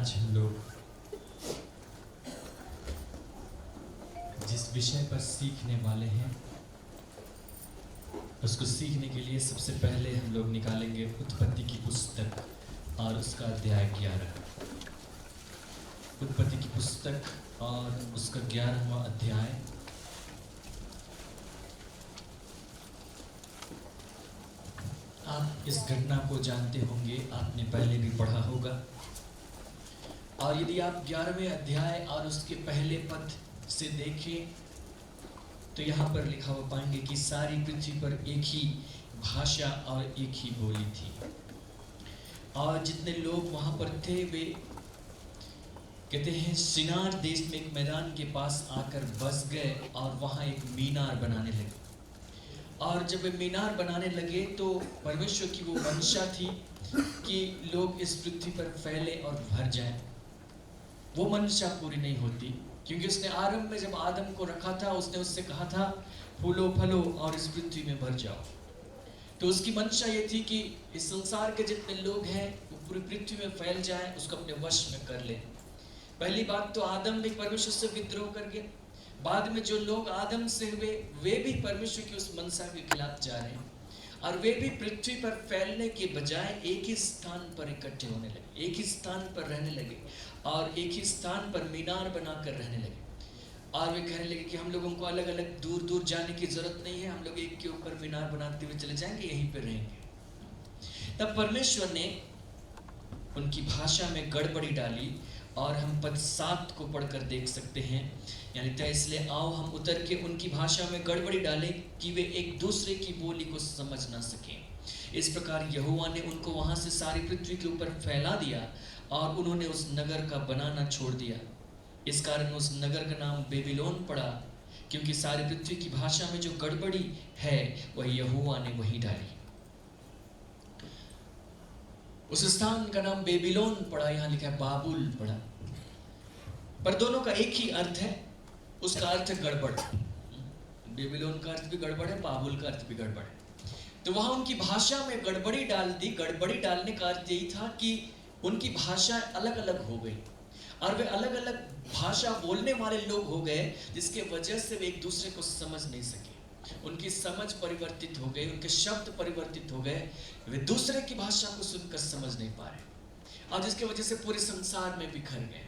आज हम लोग जिस विषय पर सीखने वाले हैं उसको सीखने के लिए सबसे पहले हम लोग निकालेंगे उत्पत्ति की पुस्तक और उसका अध्याय 11। उत्पत्ति की पुस्तक और उसका 11वां अध्याय। आप इस घटना को जानते होंगे, आपने पहले भी पढ़ा होगा। और यदि आप 11वें अध्याय और उसके पहले पद से देखें तो यहाँ पर लिखा हुआ पाएंगे कि सारी पृथ्वी पर एक ही भाषा और एक ही बोली थी। और जितने लोग वहाँ पर थे वे कहते हैं सिनार देश में एक मैदान के पास आकर बस गए और वहाँ एक मीनार बनाने लगे। और जब वे मीनार बनाने लगे तो परमेश्वर की वो मंशा थी कि लोग इस पृथ्वी पर फैले और भर जाएं। वो मंशा पूरी नहीं होती क्योंकि उसने आरंभ में जब आदम को रखा था उसने उससे कहा था फूलो फलो और इस पृथ्वी में भर जाओ। तो उसकी मंशा ये थी कि इस संसार के जितने लोग हैं वो पूरी पृथ्वी में फैल जाएं, उसको अपने वश में कर ले। पहली बात तो आदम भी परमेश्वर से विद्रोह कर गया। बाद में जो लोग आदम से हुए वे भी परमेश्वर की उस मनसा के खिलाफ जा रहे हैं और वे भी पृथ्वी पर फैलने के बजाय एक ही स्थान पर इकट्ठे होने लगे, एक ही स्थान पर रहने लगे और एक ही स्थान पर मीनार बनाकर रहने लगे। और वे कहने लगे कि हम लोगों को अलग अलग दूर दूर जाने की जरूरत नहीं है, हम लोग एक के ऊपर मीनार बनाते हुए चले जाएंगे, यहीं पर रहेंगे। तब परमेश्वर ने उनकी भाषा में गड़बड़ी डाली और हम पद 7 को पढ़कर देख सकते हैं। यानी तो इसलिए आओ हम उतर के उनकी भाषा में गड़बड़ी डालें कि वे एक दूसरे की बोली को समझ ना सकें। इस प्रकार यहोवा ने उनको वहां से सारी पृथ्वी के ऊपर फैला दिया और उन्होंने उस नगर का बनाना छोड़ दिया। इस कारण उस नगर का नाम बेबीलोन पड़ा क्योंकि सारी पृथ्वी की भाषा में जो गड़बड़ी है वह यहोवा ने वहीं डाली। उस स्थान का नाम बेबीलोन पड़ा, यहाँ लिखा है बाबुल पड़ा, पर दोनों का एक ही अर्थ है। उसका अर्थ है गड़बड़। बेबीलोन का अर्थ भी गड़बड़ है, बाबुल का अर्थ भी गड़बड़ है। तो वहां उनकी भाषा में गड़बड़ी डाल दी। गड़बड़ी डालने का अर्थ यही था कि उनकी भाषा अलग अलग हो गई और वे अलग अलग भाषा बोलने वाले लोग हो गए जिसके वजह से वे एक दूसरे को समझ नहीं सके। उनकी समझ परिवर्तित हो गई, उनके शब्द परिवर्तित हो गए, वे दूसरे की भाषा को सुनकर समझ नहीं पा रहे और जिसकी वजह से पूरे संसार में बिखर गए।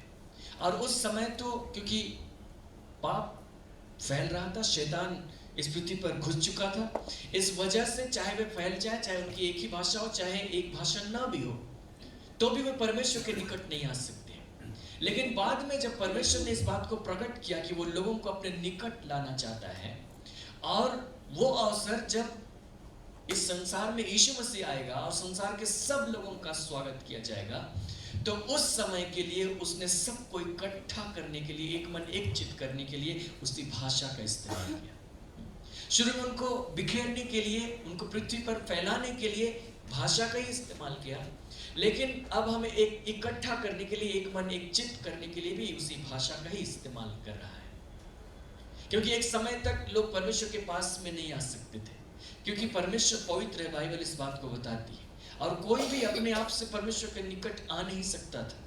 और उस समय तो क्योंकि पाप फैल रहा था, शैतान इस पृथ्वी पर घुस चुका था, इस वजह से चाहे वे फैल जाए, चाहे उनकी एक ही भाषा हो, चाहे एक भाषा ना भी हो, तो भी वे परमेश्वर के निकट नहीं आ सकते। लेकिन बाद में जब परमेश्वर ने इस बात को प्रकट किया कि वो लोगों को अपने निकट लाना चाहता है और वो अवसर जब इस संसार में यीशु मसीह आएगा और संसार के सब लोगों का स्वागत किया जाएगा, तो उस समय के लिए उसने सबको इकट्ठा करने के लिए, एक मन एक चित्त करने के लिए उसकी भाषा का इस्तेमाल किया। शुरू में उनको बिखेरने के लिए, उनको पृथ्वी पर फैलाने के लिए भाषा का ही इस्तेमाल किया, लेकिन अब हमें एक इकट्ठा करने के लिए, एक मन एक चित्त करने के लिए भी उसी भाषा का ही इस्तेमाल कर रहा है। क्योंकि एक समय तक लोग परमेश्वर के पास में नहीं आ सकते थे क्योंकि परमेश्वर पवित्र है, बाइबल इस बात को बताती है। और कोई भी अपने आप से परमेश्वर के निकट आ नहीं सकता था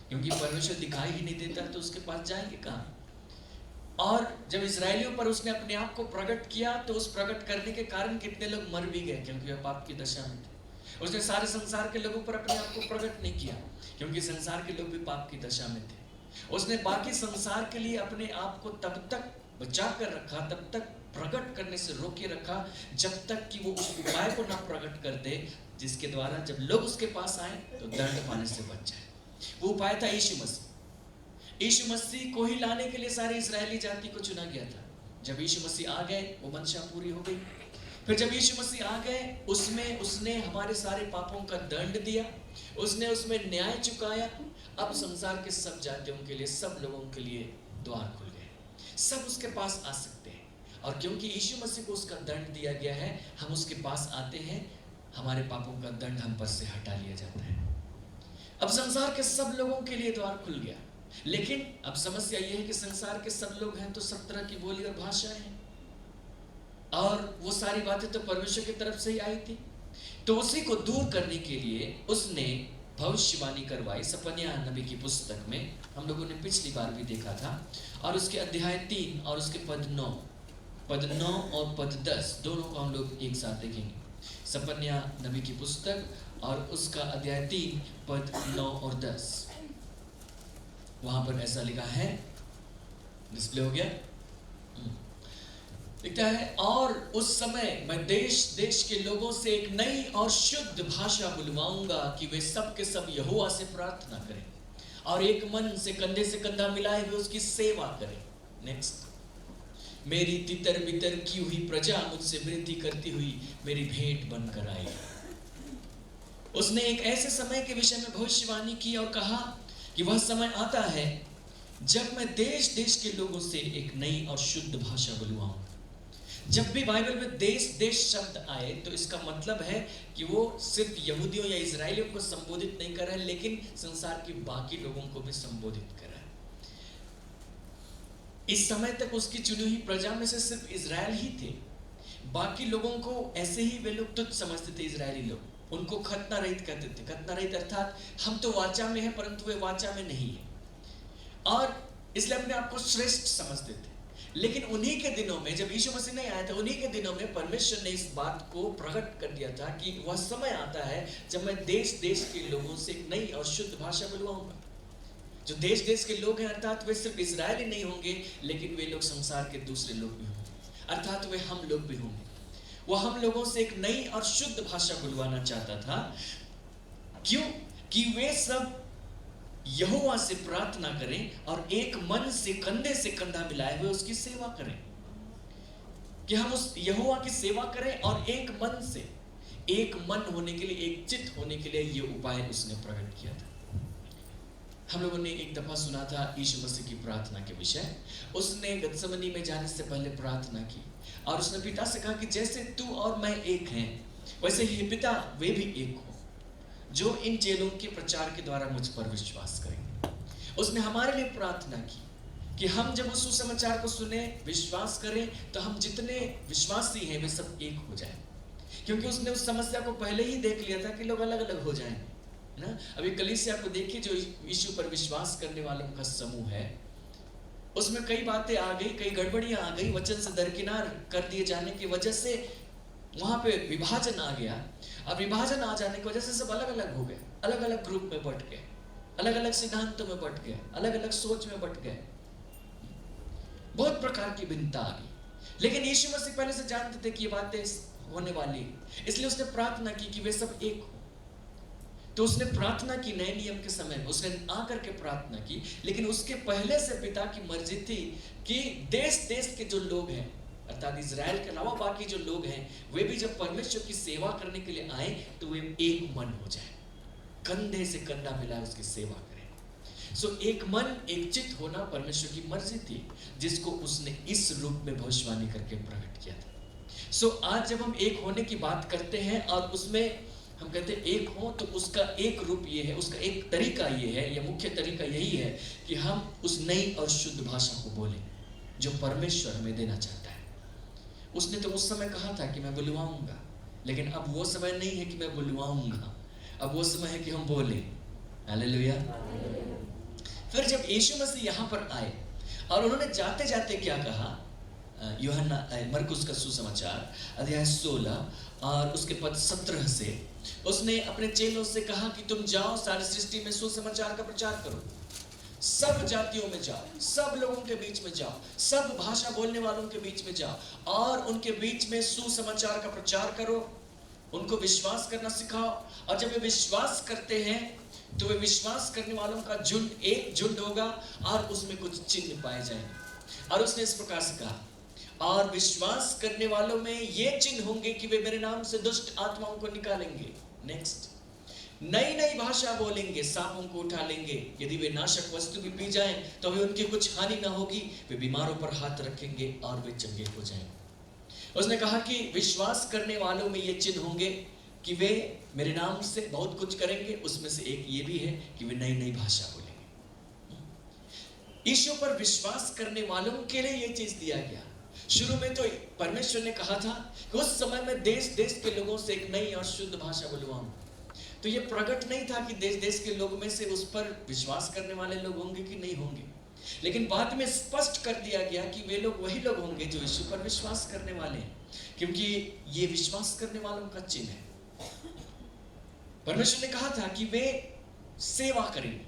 क्योंकि परमेश्वर दिखाई ही नहीं देता तो उसके पास जाएंगे कहाँ। और जब इजरायलियों पर उसने अपने आप को प्रकट किया तो उस प्रकट करने के कारण कितने लोग मर भी गए क्योंकि वे पाप की दशा में थे। उसने सारे संसार के लोगों पर अपने आप को प्रकट नहीं किया क्योंकि संसार के लोग भी पाप की दशा में थे। उसने बाकी संसार के लिए अपने आप को तब तक बचा कर रखा, तब तक प्रकट करने से रोके रखा जब तक कि वो उस उपाय को ना प्रकट कर दे जिसके द्वारा जब लोग उसके पास आए तो दंड पाने से बच जाए। वो उपाय था यीशु मसीह। यीशु मसीह को ही लाने के लिए सारी इजरायली जाति को चुना गया था। जब यीशु मसीह आ गए वो मंशा पूरी हो गई। फिर जब यीशु मसीह आ गए उसमें उसने हमारे सारे पापों का दंड दिया, उसने उसमें न्याय चुकाया। अब संसार के सब जातियों के लिए, सब लोगों के लिए द्वार खुल गए, सब उसके पास आ सकते हैं। और क्योंकि यीशु मसीह को उसका दंड दिया गया है, हम उसके पास आते हैं, हमारे पापों का दंड हम पर से हटा लिया जाता है। अब संसार के सब लोगों के लिए द्वार खुल गया। लेकिन अब समस्या यह है कि संसार के सब लोग हैं तो सब तरह की बोली और भाषाएं हैं और वो सारी बातें तो परमेश्वर की तरफ से ही आई थी। तो उसी को दूर करने के लिए उसने भविष्यवाणी करवाई सपन्या नबी की पुस्तक में। हम लोगों ने पिछली बार भी देखा था। और उसके अध्याय 3 और उसके पद 9 और पद 10 दोनों को हम लोग एक साथ देखेंगे। सपन्या नबी की पुस्तक और उसका अध्याय 3 पद 9 और 10। वहां पर ऐसा लिखा है, डिस्प्ले हो गया, लिखता है, और उस समय मैं देश देश के लोगों से एक नई और शुद्ध भाषा बुलवाऊंगा कि वे सब के सब यहोवा से प्रार्थना करें और एक मन से कंधा मिलाए हुए उसकी सेवा करें। नेक्स्ट, मेरी तितर बितर की हुई प्रजा मुझसे विनती करती हुई मेरी भेंट बनकर आई। उसने एक ऐसे समय के विषय में भविष्यवाणी की और कहा कि वह समय आता है जब मैं देश देश के लोगों से एक नई और शुद्ध भाषा बुलवाऊंगा। जब भी बाइबल में देश देश शब्द आए तो इसका मतलब है कि वो सिर्फ यहूदियों या इजराइलियों को संबोधित नहीं कर रहा है, लेकिन संसार के बाकी लोगों को भी संबोधित कर रहा है। इस समय तक उसकी चुनी हुई प्रजा में से सिर्फ इजराइल ही थे। बाकी लोगों को ऐसे ही वे लोग तुच्छ समझते थे। इजरायली लोग उनको खतना रहित कहते थे। खतना रहित अर्थात हम तो वाचा में हैं परंतु वे वाचा में नहीं है, और इसलिए अपने आप को श्रेष्ठ समझते थे। लेकिन उन्हीं के दिनों में, जब यीशु मसीह नहीं आया था, उन्हीं के दिनों में परमेश्वर ने इस बात को प्रकट कर दिया था कि वह समय आता है जब मैं देश देश के लोगों से एक नई और शुद्ध भाषा बुलवाऊंगा। जो देश देश के लोग हैं अर्थात वे सिर्फ इजरायली नहीं होंगे, लेकिन वे लोग संसार के दूसरे लोग भी होंगे, अर्थात वे हम लोग भी होंगे। वह हम लोगों से एक नई और शुद्ध भाषा बुलवाना चाहता था। क्यों? कि वे सब यहोवा से प्रार्थना करें और एक मन से कंधा मिलाए हुए उसकी सेवा करें। कि हम उस यहोवा की सेवा करें और एक मन से, एक मन होने के लिए, एक चित्त होने के लिए ये उपाय उसने प्रकट किया था। हम लोगों ने एक दफा सुना था यीशु मसीह की प्रार्थना के विषय। उसने गत्समनी में जाने से पहले प्रार्थना की और उसने पिता से कहा कि जैसे तू और मैं एक हैं वैसे ही पिता वे भी एक हो, जो इन चेलों के प्रचार के द्वारा मुझ पर विश्वास करेंगे। उसने हमारे लिए प्रार्थना की कि हम जब उस सुसमाचार को सुने, विश्वास करें, तो हम जितने विश्वासी हैं वे सब एक हो जाएं। क्योंकि उसने उस समस्या को पहले ही देख लिया था कि लोग अलग अलग हो जाएंगे ना। अभी कलीसिया को देखिए, जो यीशु पर विश्वास करने वालों का समूह है, उसमें कई बातें आ गई, कई गड़बड़ियां आ गई, वचन से दरकिनार कर दिए जाने की वजह से वहां पे विभाजन आ गया। अब विभाजन आ जाने की वजह से सब अलग अलग हो गए, अलग अलग ग्रुप में बट गए, अलग अलग सिद्धांतों में बट गए, अलग अलग सोच में बट गए, बहुत प्रकार की भिन्नता आ गई। लेकिन यीशु मसीह पहले से जानते थे कि ये बातें होने वाली, इसलिए उसने प्रार्थना की कि वे सब एक हो। तो उसने प्रार्थना की नए नियम के समय में, उसने आकर के प्रार्थना की, लेकिन उसके पहले से पिता की मर्जी थी कि देश देश के जो लोग हैं, अर्थात इजराइल के अलावा बाकी जो लोग हैं, वे भी जब परमेश्वर की सेवा करने के लिए आए तो वे एक मन हो जाए, कंधे से कंधा मिलाए उसकी सेवा करें। सो एक मन, एक चित्त होना परमेश्वर की मर्जी थी, जिसको उसने इस रूप में भविष्यवाणी करके प्रकट किया था। सो आज जब हम एक होने की बात करते हैं और उसमें हम कहते हैं एक हो, तो उसका एक रूप ये है, उसका एक तरीका ये है, या मुख्य तरीका यही है कि हम उस नई और शुद्ध भाषा को बोलें जो परमेश्वर हमें देना चाहता है। उसने तो उस समय कहा था कि मैं बुलवाऊंगा, लेकिन अब वो समय नहीं है कि मैं बुलवाऊंगा, अब वो समय है कि हम बोले। हालेलुया। फिर जब यीशु मसीह यहाँ पर आए और उन्होंने जाते जाते क्या कहा, यूहन्ना मरकुस का सुसमाचार अध्याय 16 और उसके पद 17 से उसने अपने चेलों से कहा कि तुम जाओ, सारी सृष्टि में सुसमाचार का प्रचार करो, सब जातियों में जाओ, सब लोगों के बीच में जाओ, सब भाषा बोलने वालों के बीच में जाओ और उनके बीच में सुसमाचार का प्रचार करो, उनको विश्वास करना सिखाओ। और जब वे विश्वास करते हैं तो वे विश्वास करने वालों का झुंड एक झुंड होगा और उसमें कुछ चिन्ह पाए जाएंगे। और उसने इस प्रकार से कहा, और विश्वास करने वालों में ये चिन्ह होंगे कि वे मेरे नाम से दुष्ट आत्माओं को निकालेंगे। नेक्स्ट, नई नई भाषा बोलेंगे, सांपों को उठा लेंगे, यदि वे नाशक वस्तु भी पी जाएं तो वे उनकी कुछ हानि ना होगी, वे बीमारों पर हाथ रखेंगे और वे चंगे हो जाएंगे। उसने कहा कि विश्वास करने वालों में ये चिन्ह होंगे कि वे मेरे नाम से बहुत कुछ करेंगे, उसमें से एक ये भी है कि वे नई नई भाषा बोलेंगे। यीशु पर विश्वास करने वालों के लिए ये चीज दिया गया। शुरू में तो परमेश्वर ने कहा था कि उस समय में देश देश के लोगों से एक नई और शुद्ध भाषा बुलवाऊंगा। तो ये प्रकट नहीं था कि देश देश के लोग में से उस पर विश्वास करने वाले लोग होंगे कि नहीं होंगे, लेकिन बाद में स्पष्ट कर दिया गया कि वे लोग वही लोग होंगे जो यीशु पर विश्वास करने वाले हैं, क्योंकि ये विश्वास करने वालों का चिन्ह है। परमेश्वर ने कहा था कि वे सेवा करेंगे,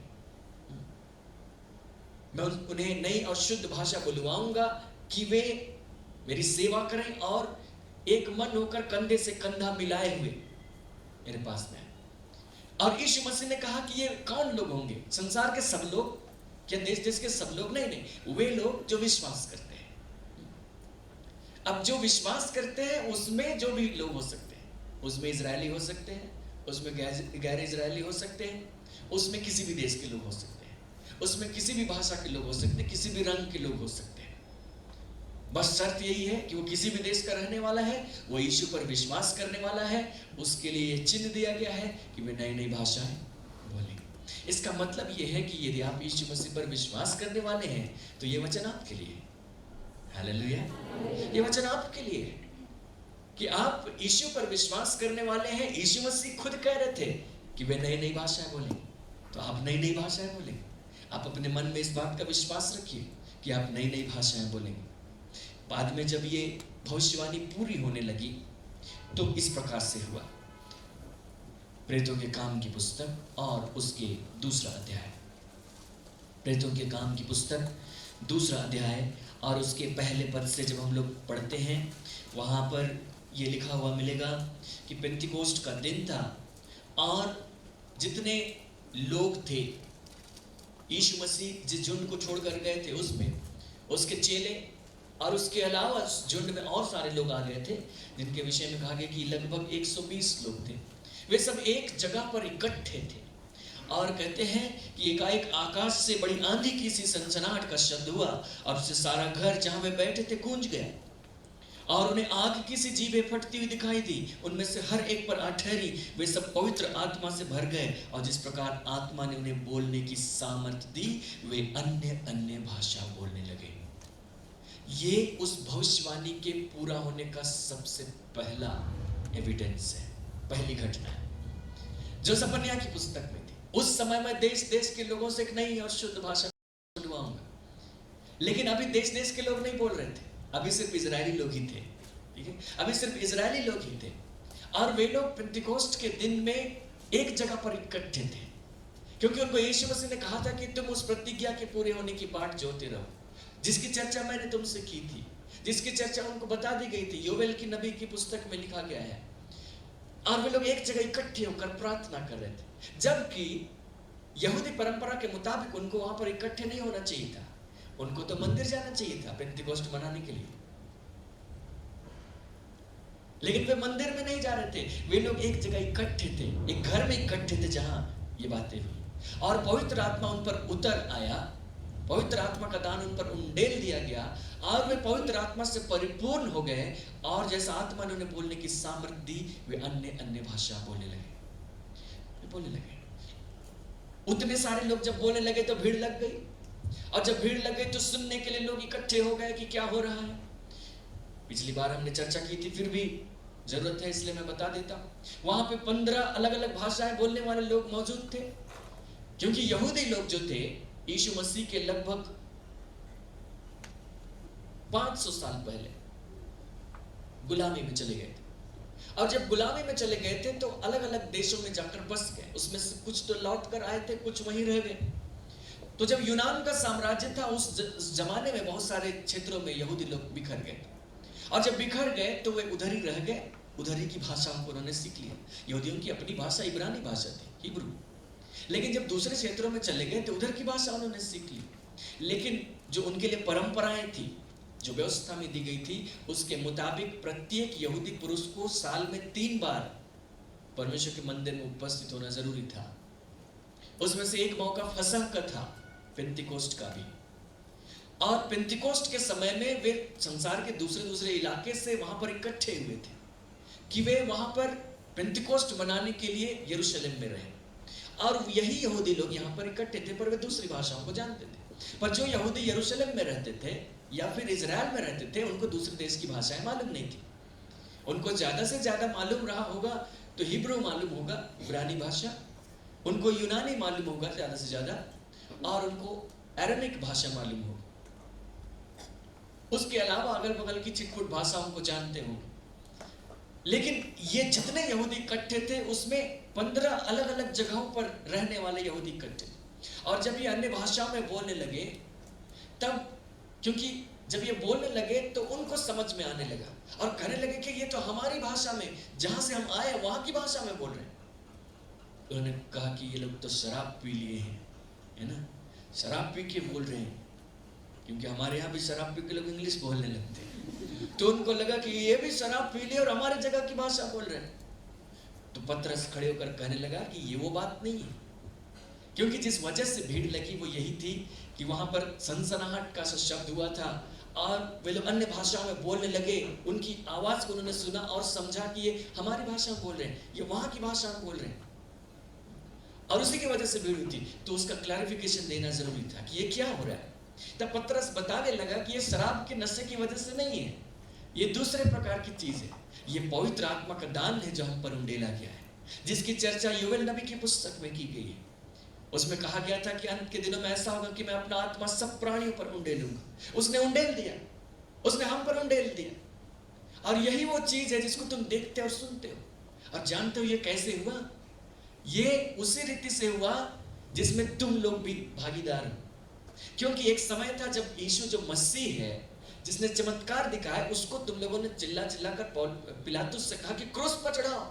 मैं उन्हें नई और शुद्ध भाषा बुलवाऊंगा कि वे मेरी सेवा करें और एक मन होकर कंधे से कंधा मिलाए हुए मेरे पास में। और यीशु मसीह ने कहा कि ये कौन लोग होंगे? संसार के सब लोग? क्या देश देश के सब लोग? नहीं, वे लोग जो विश्वास करते हैं। अब जो विश्वास करते हैं उसमें जो भी लोग हो सकते हैं, उसमें इजरायली हो सकते हैं, उसमें गैर इजरायली हो सकते हैं, उसमें किसी भी देश के लोग हो सकते हैं, उसमें किसी भी भाषा के लोग हो सकते हैं, किसी भी रंग के लोग हो सकते हैं। बस शर्त यही है कि वो किसी भी देश का रहने वाला है, वो यीशु पर विश्वास करने वाला है। उसके लिए ये चिन्ह दिया गया है कि वे नई नई भाषाएं बोलेंगे। इसका मतलब ये है कि यदि आप यीशु मसीह पर विश्वास करने वाले हैं तो ये वचन आपके लिए है। हालेलुया। ये वचन आपके लिए है कि आप यीशु पर विश्वास करने वाले हैं। यीशु मसीह खुद कह रहे थे कि वे नई नई भाषाएं बोलेंगे, तो आप नई नई भाषाएं बोलेंगे। आप अपने मन में इस बात का विश्वास रखिए कि आप नई नई भाषाएं बोलेंगे। बाद में जब ये भविष्यवाणी पूरी होने लगी तो इस प्रकार से हुआ। प्रेरितों के काम की पुस्तक और उसके दूसरा अध्याय, प्रेरितों के काम की पुस्तक दूसरा अध्याय और उसके पहले पद से जब हम लोग पढ़ते हैं, वहाँ पर ये लिखा हुआ मिलेगा कि पेंतिकोस्ट का दिन था और जितने लोग थे, यीशु मसीह जिस झुंड को छोड़कर गए थे उसमें उसके चेले और उसके अलावा झुंड में और सारे लोग आ गए थे, जिनके विषय में कहा गया कि लगभग 120 लोग थे। वे सब एक जगह पर इकट्ठे थे और कहते हैं कि एकाएक आकाश से बड़ी आंधी की सी सनसनाहट का शब्द हुआ और उससे सारा घर जहां वे बैठे थे गूंज गया और उन्हें आग की सी जीभें फटती हुई दिखाई दी। उनमें से हर एक पर आ ठहरी। वे सब पवित्र आत्मा से भर गए और जिस प्रकार आत्मा ने उन्हें बोलने की सामर्थ दी, वे अन्य अन्य भाषा बोलने लगे। ये उस भविष्यवाणी के पूरा होने का सबसे पहला एविडेंस है, पहली घटना है जो सपन्या की पुस्तक में थी। उस समय मैं देश देश के लोगों से एक नई और शुद्ध भाषा बुलवाऊंगा, लेकिन अभी देश देश के लोग नहीं बोल रहे थे, अभी सिर्फ इजरायली लोग ही थे। ठीक है, अभी सिर्फ इजरायली लोग ही थे और वे लोग पेंतिकोस्ट के दिन में एक जगह पर इकट्ठे थे, क्योंकि उनको यीशु मसीह ने कहा था कि तुम उस प्रतिज्ञा के पूरे होने की बाट जोते रहो जिसकी चर्चा मैंने तुमसे की थी, जिसकी चर्चा उनको बता दी गई थी, योवेल की नबी की पुस्तक में लिखा गया है। और वे लोग एक जगह इकट्ठे होकर प्रार्थना कर रहे थे, जबकि यहूदी परंपरा के मुताबिक उनको वहां पर इकट्ठे नहीं होना चाहिए था, उनको तो मंदिर जाना चाहिए था पेंतिकोस्ट मनाने के लिए, लेकिन वे मंदिर में नहीं जा रहे थे। वे लोग एक जगह इकट्ठे थे, एक घर में इकट्ठे थे जहां ये बातें हुई और पवित्र आत्मा उन पर उतर आया, पवित्र आत्मा का दान उन पर उंडेल दिया गया और वे पवित्र आत्मा से परिपूर्ण हो गए और जैसा आत्मा ने उन्हें बोलने की सामर्थ्य दी, वे अन्य अन्य भाषा बोलने लगे। उतने सारे लोग जब बोलने लगे तो भीड़ लग गई और जब भीड़ लग गई तो सुनने के लिए लोग इकट्ठे हो गए कि क्या हो रहा है। पिछली बार हमने चर्चा की थी, फिर भी जरूरत है इसलिए मैं बता देता हूं। वहां पे 15 अलग अलग भाषाएं बोलने वाले लोग मौजूद थे, क्योंकि यहूदी लोग जो थे यीशु मसीह के लगभग 500 साल पहले गुलामी में चले गए थे और जब गुलामी में चले गए थे तो अलग अलग देशों में जाकर बस गए। उसमें से कुछ तो लौट कर आए थे, कुछ वहीं रह गए। तो जब यूनान का साम्राज्य था उस जमाने में बहुत सारे क्षेत्रों में यहूदी लोग बिखर गए और जब बिखर गए तो वे उधर ही रह गए, उधर ही की भाषा उन्होंने सीख लिया। यहूदियों की अपनी भाषा इब्रानी भाषा थी, हिब्रू, लेकिन जब दूसरे क्षेत्रों में चले गए तो उधर की भाषा उन्होंने सीख ली। लेकिन जो उनके लिए परंपराएं थी, जो व्यवस्था में दी गई थी, उसके मुताबिक प्रत्येक यहूदी पुरुष को साल में 3 बार परमेश्वर के मंदिर में उपस्थित होना जरूरी था। उसमें से एक मौका फसह का था, पेंतिकोस्ट का भी। और पेंतिकोस्ट के समय में वे संसार के दूसरे इलाके से वहां पर इकट्ठे हुए थे कि वे वहां पर पेंतिकोस्ट मनाने के लिए यरूशलेम में रहे और यही यहूदी लोग यहाँ पर इकट्ठे थे, पर वे दूसरी भाषाओं को जानते थे। पर जो यहूदी यरूशलेम में रहते थे या फिर इजराइल में रहते थे, उनको दूसरे देश की भाषाएं मालूम नहीं थी। उनको ज्यादा से ज्यादा मालूम रहा होगा तो हिब्रू मालूम होगा, इब्रानी भाषा, उनको यूनानी मालूम होगा ज़्यादा से ज़्यादा, और उनको अरेमिक भाषा मालूम होगा। उसके अलावा अगल बगल की छिटपुट भाषाओं को जानते हो। लेकिन ये जितने यहूदी इकट्ठे थे उसमें 15 अलग अलग जगहों पर रहने वाले यहूदी इकट्ठे थे। और जब ये अन्य भाषाओं में बोलने लगे, तब क्योंकि जब ये बोलने लगे तो उनको समझ में आने लगा और कहने लगे कि ये तो हमारी भाषा में, जहां से हम आए वहां की भाषा में बोल रहे हैं। उन्होंने कहा कि ये लोग तो शराब पी लिए हैं, है ना, शराब पी के बोल रहे हैं, क्योंकि हमारे यहाँ भी शराब पी के लोग इंग्लिश बोलने लगते हैं। तो उनको लगा कि ये भी शराब पी लिए और हमारे जगह की भाषा बोल रहे हैं। तो पतरस खड़े होकर कहने लगा कि ये वो बात नहीं है, क्योंकि जिस वजह से भीड़ लगी वो यही थी कि वहां पर सनसनाहट का शब्द हुआ था और वे लोग अन्य भाषाओं में बोलने लगे। उनकी आवाज को उन्होंने सुना और समझा कि ये हमारी भाषा में बोल रहे हैं, ये वहां की भाषा में बोल रहे हैं, और उसी की वजह से भीड़ हुई थी। तो उसका क्लैरिफिकेशन देना जरूरी था कि ये क्या हो रहा है। तब पतरस बताने लगा कि ये शराब के नशे की वजह से नहीं है, ये दूसरे प्रकार की चीज है, ये पवित्र आत्मा का दान है जो हम पर उंडेला गया है, जिसकी चर्चा योवेल नबी की पुस्तक में की गई है। उसमें कहा गया था कि अंत के दिनों में ऐसा होगा कि मैं अपना आत्मा सब प्राणियों पर उंडेलूंगा। उसने उंडेल दिया, उसने हम पर उंडेल दिया। और यही वो चीज है जिसको तुम देखते और सुनते हो। और जानते हो ये कैसे हुआ? ये उसी रीति से हुआ जिसमें तुम लोग भी भागीदार हो। क्योंकि एक समय था जब यीशु जो मसीह है, जिसने चमत्कार दिखाया, उसको तुम लोगों ने चिल्ला चिल्ला कर पिलातुस से कहा कि क्रूस पर चढ़ाओ,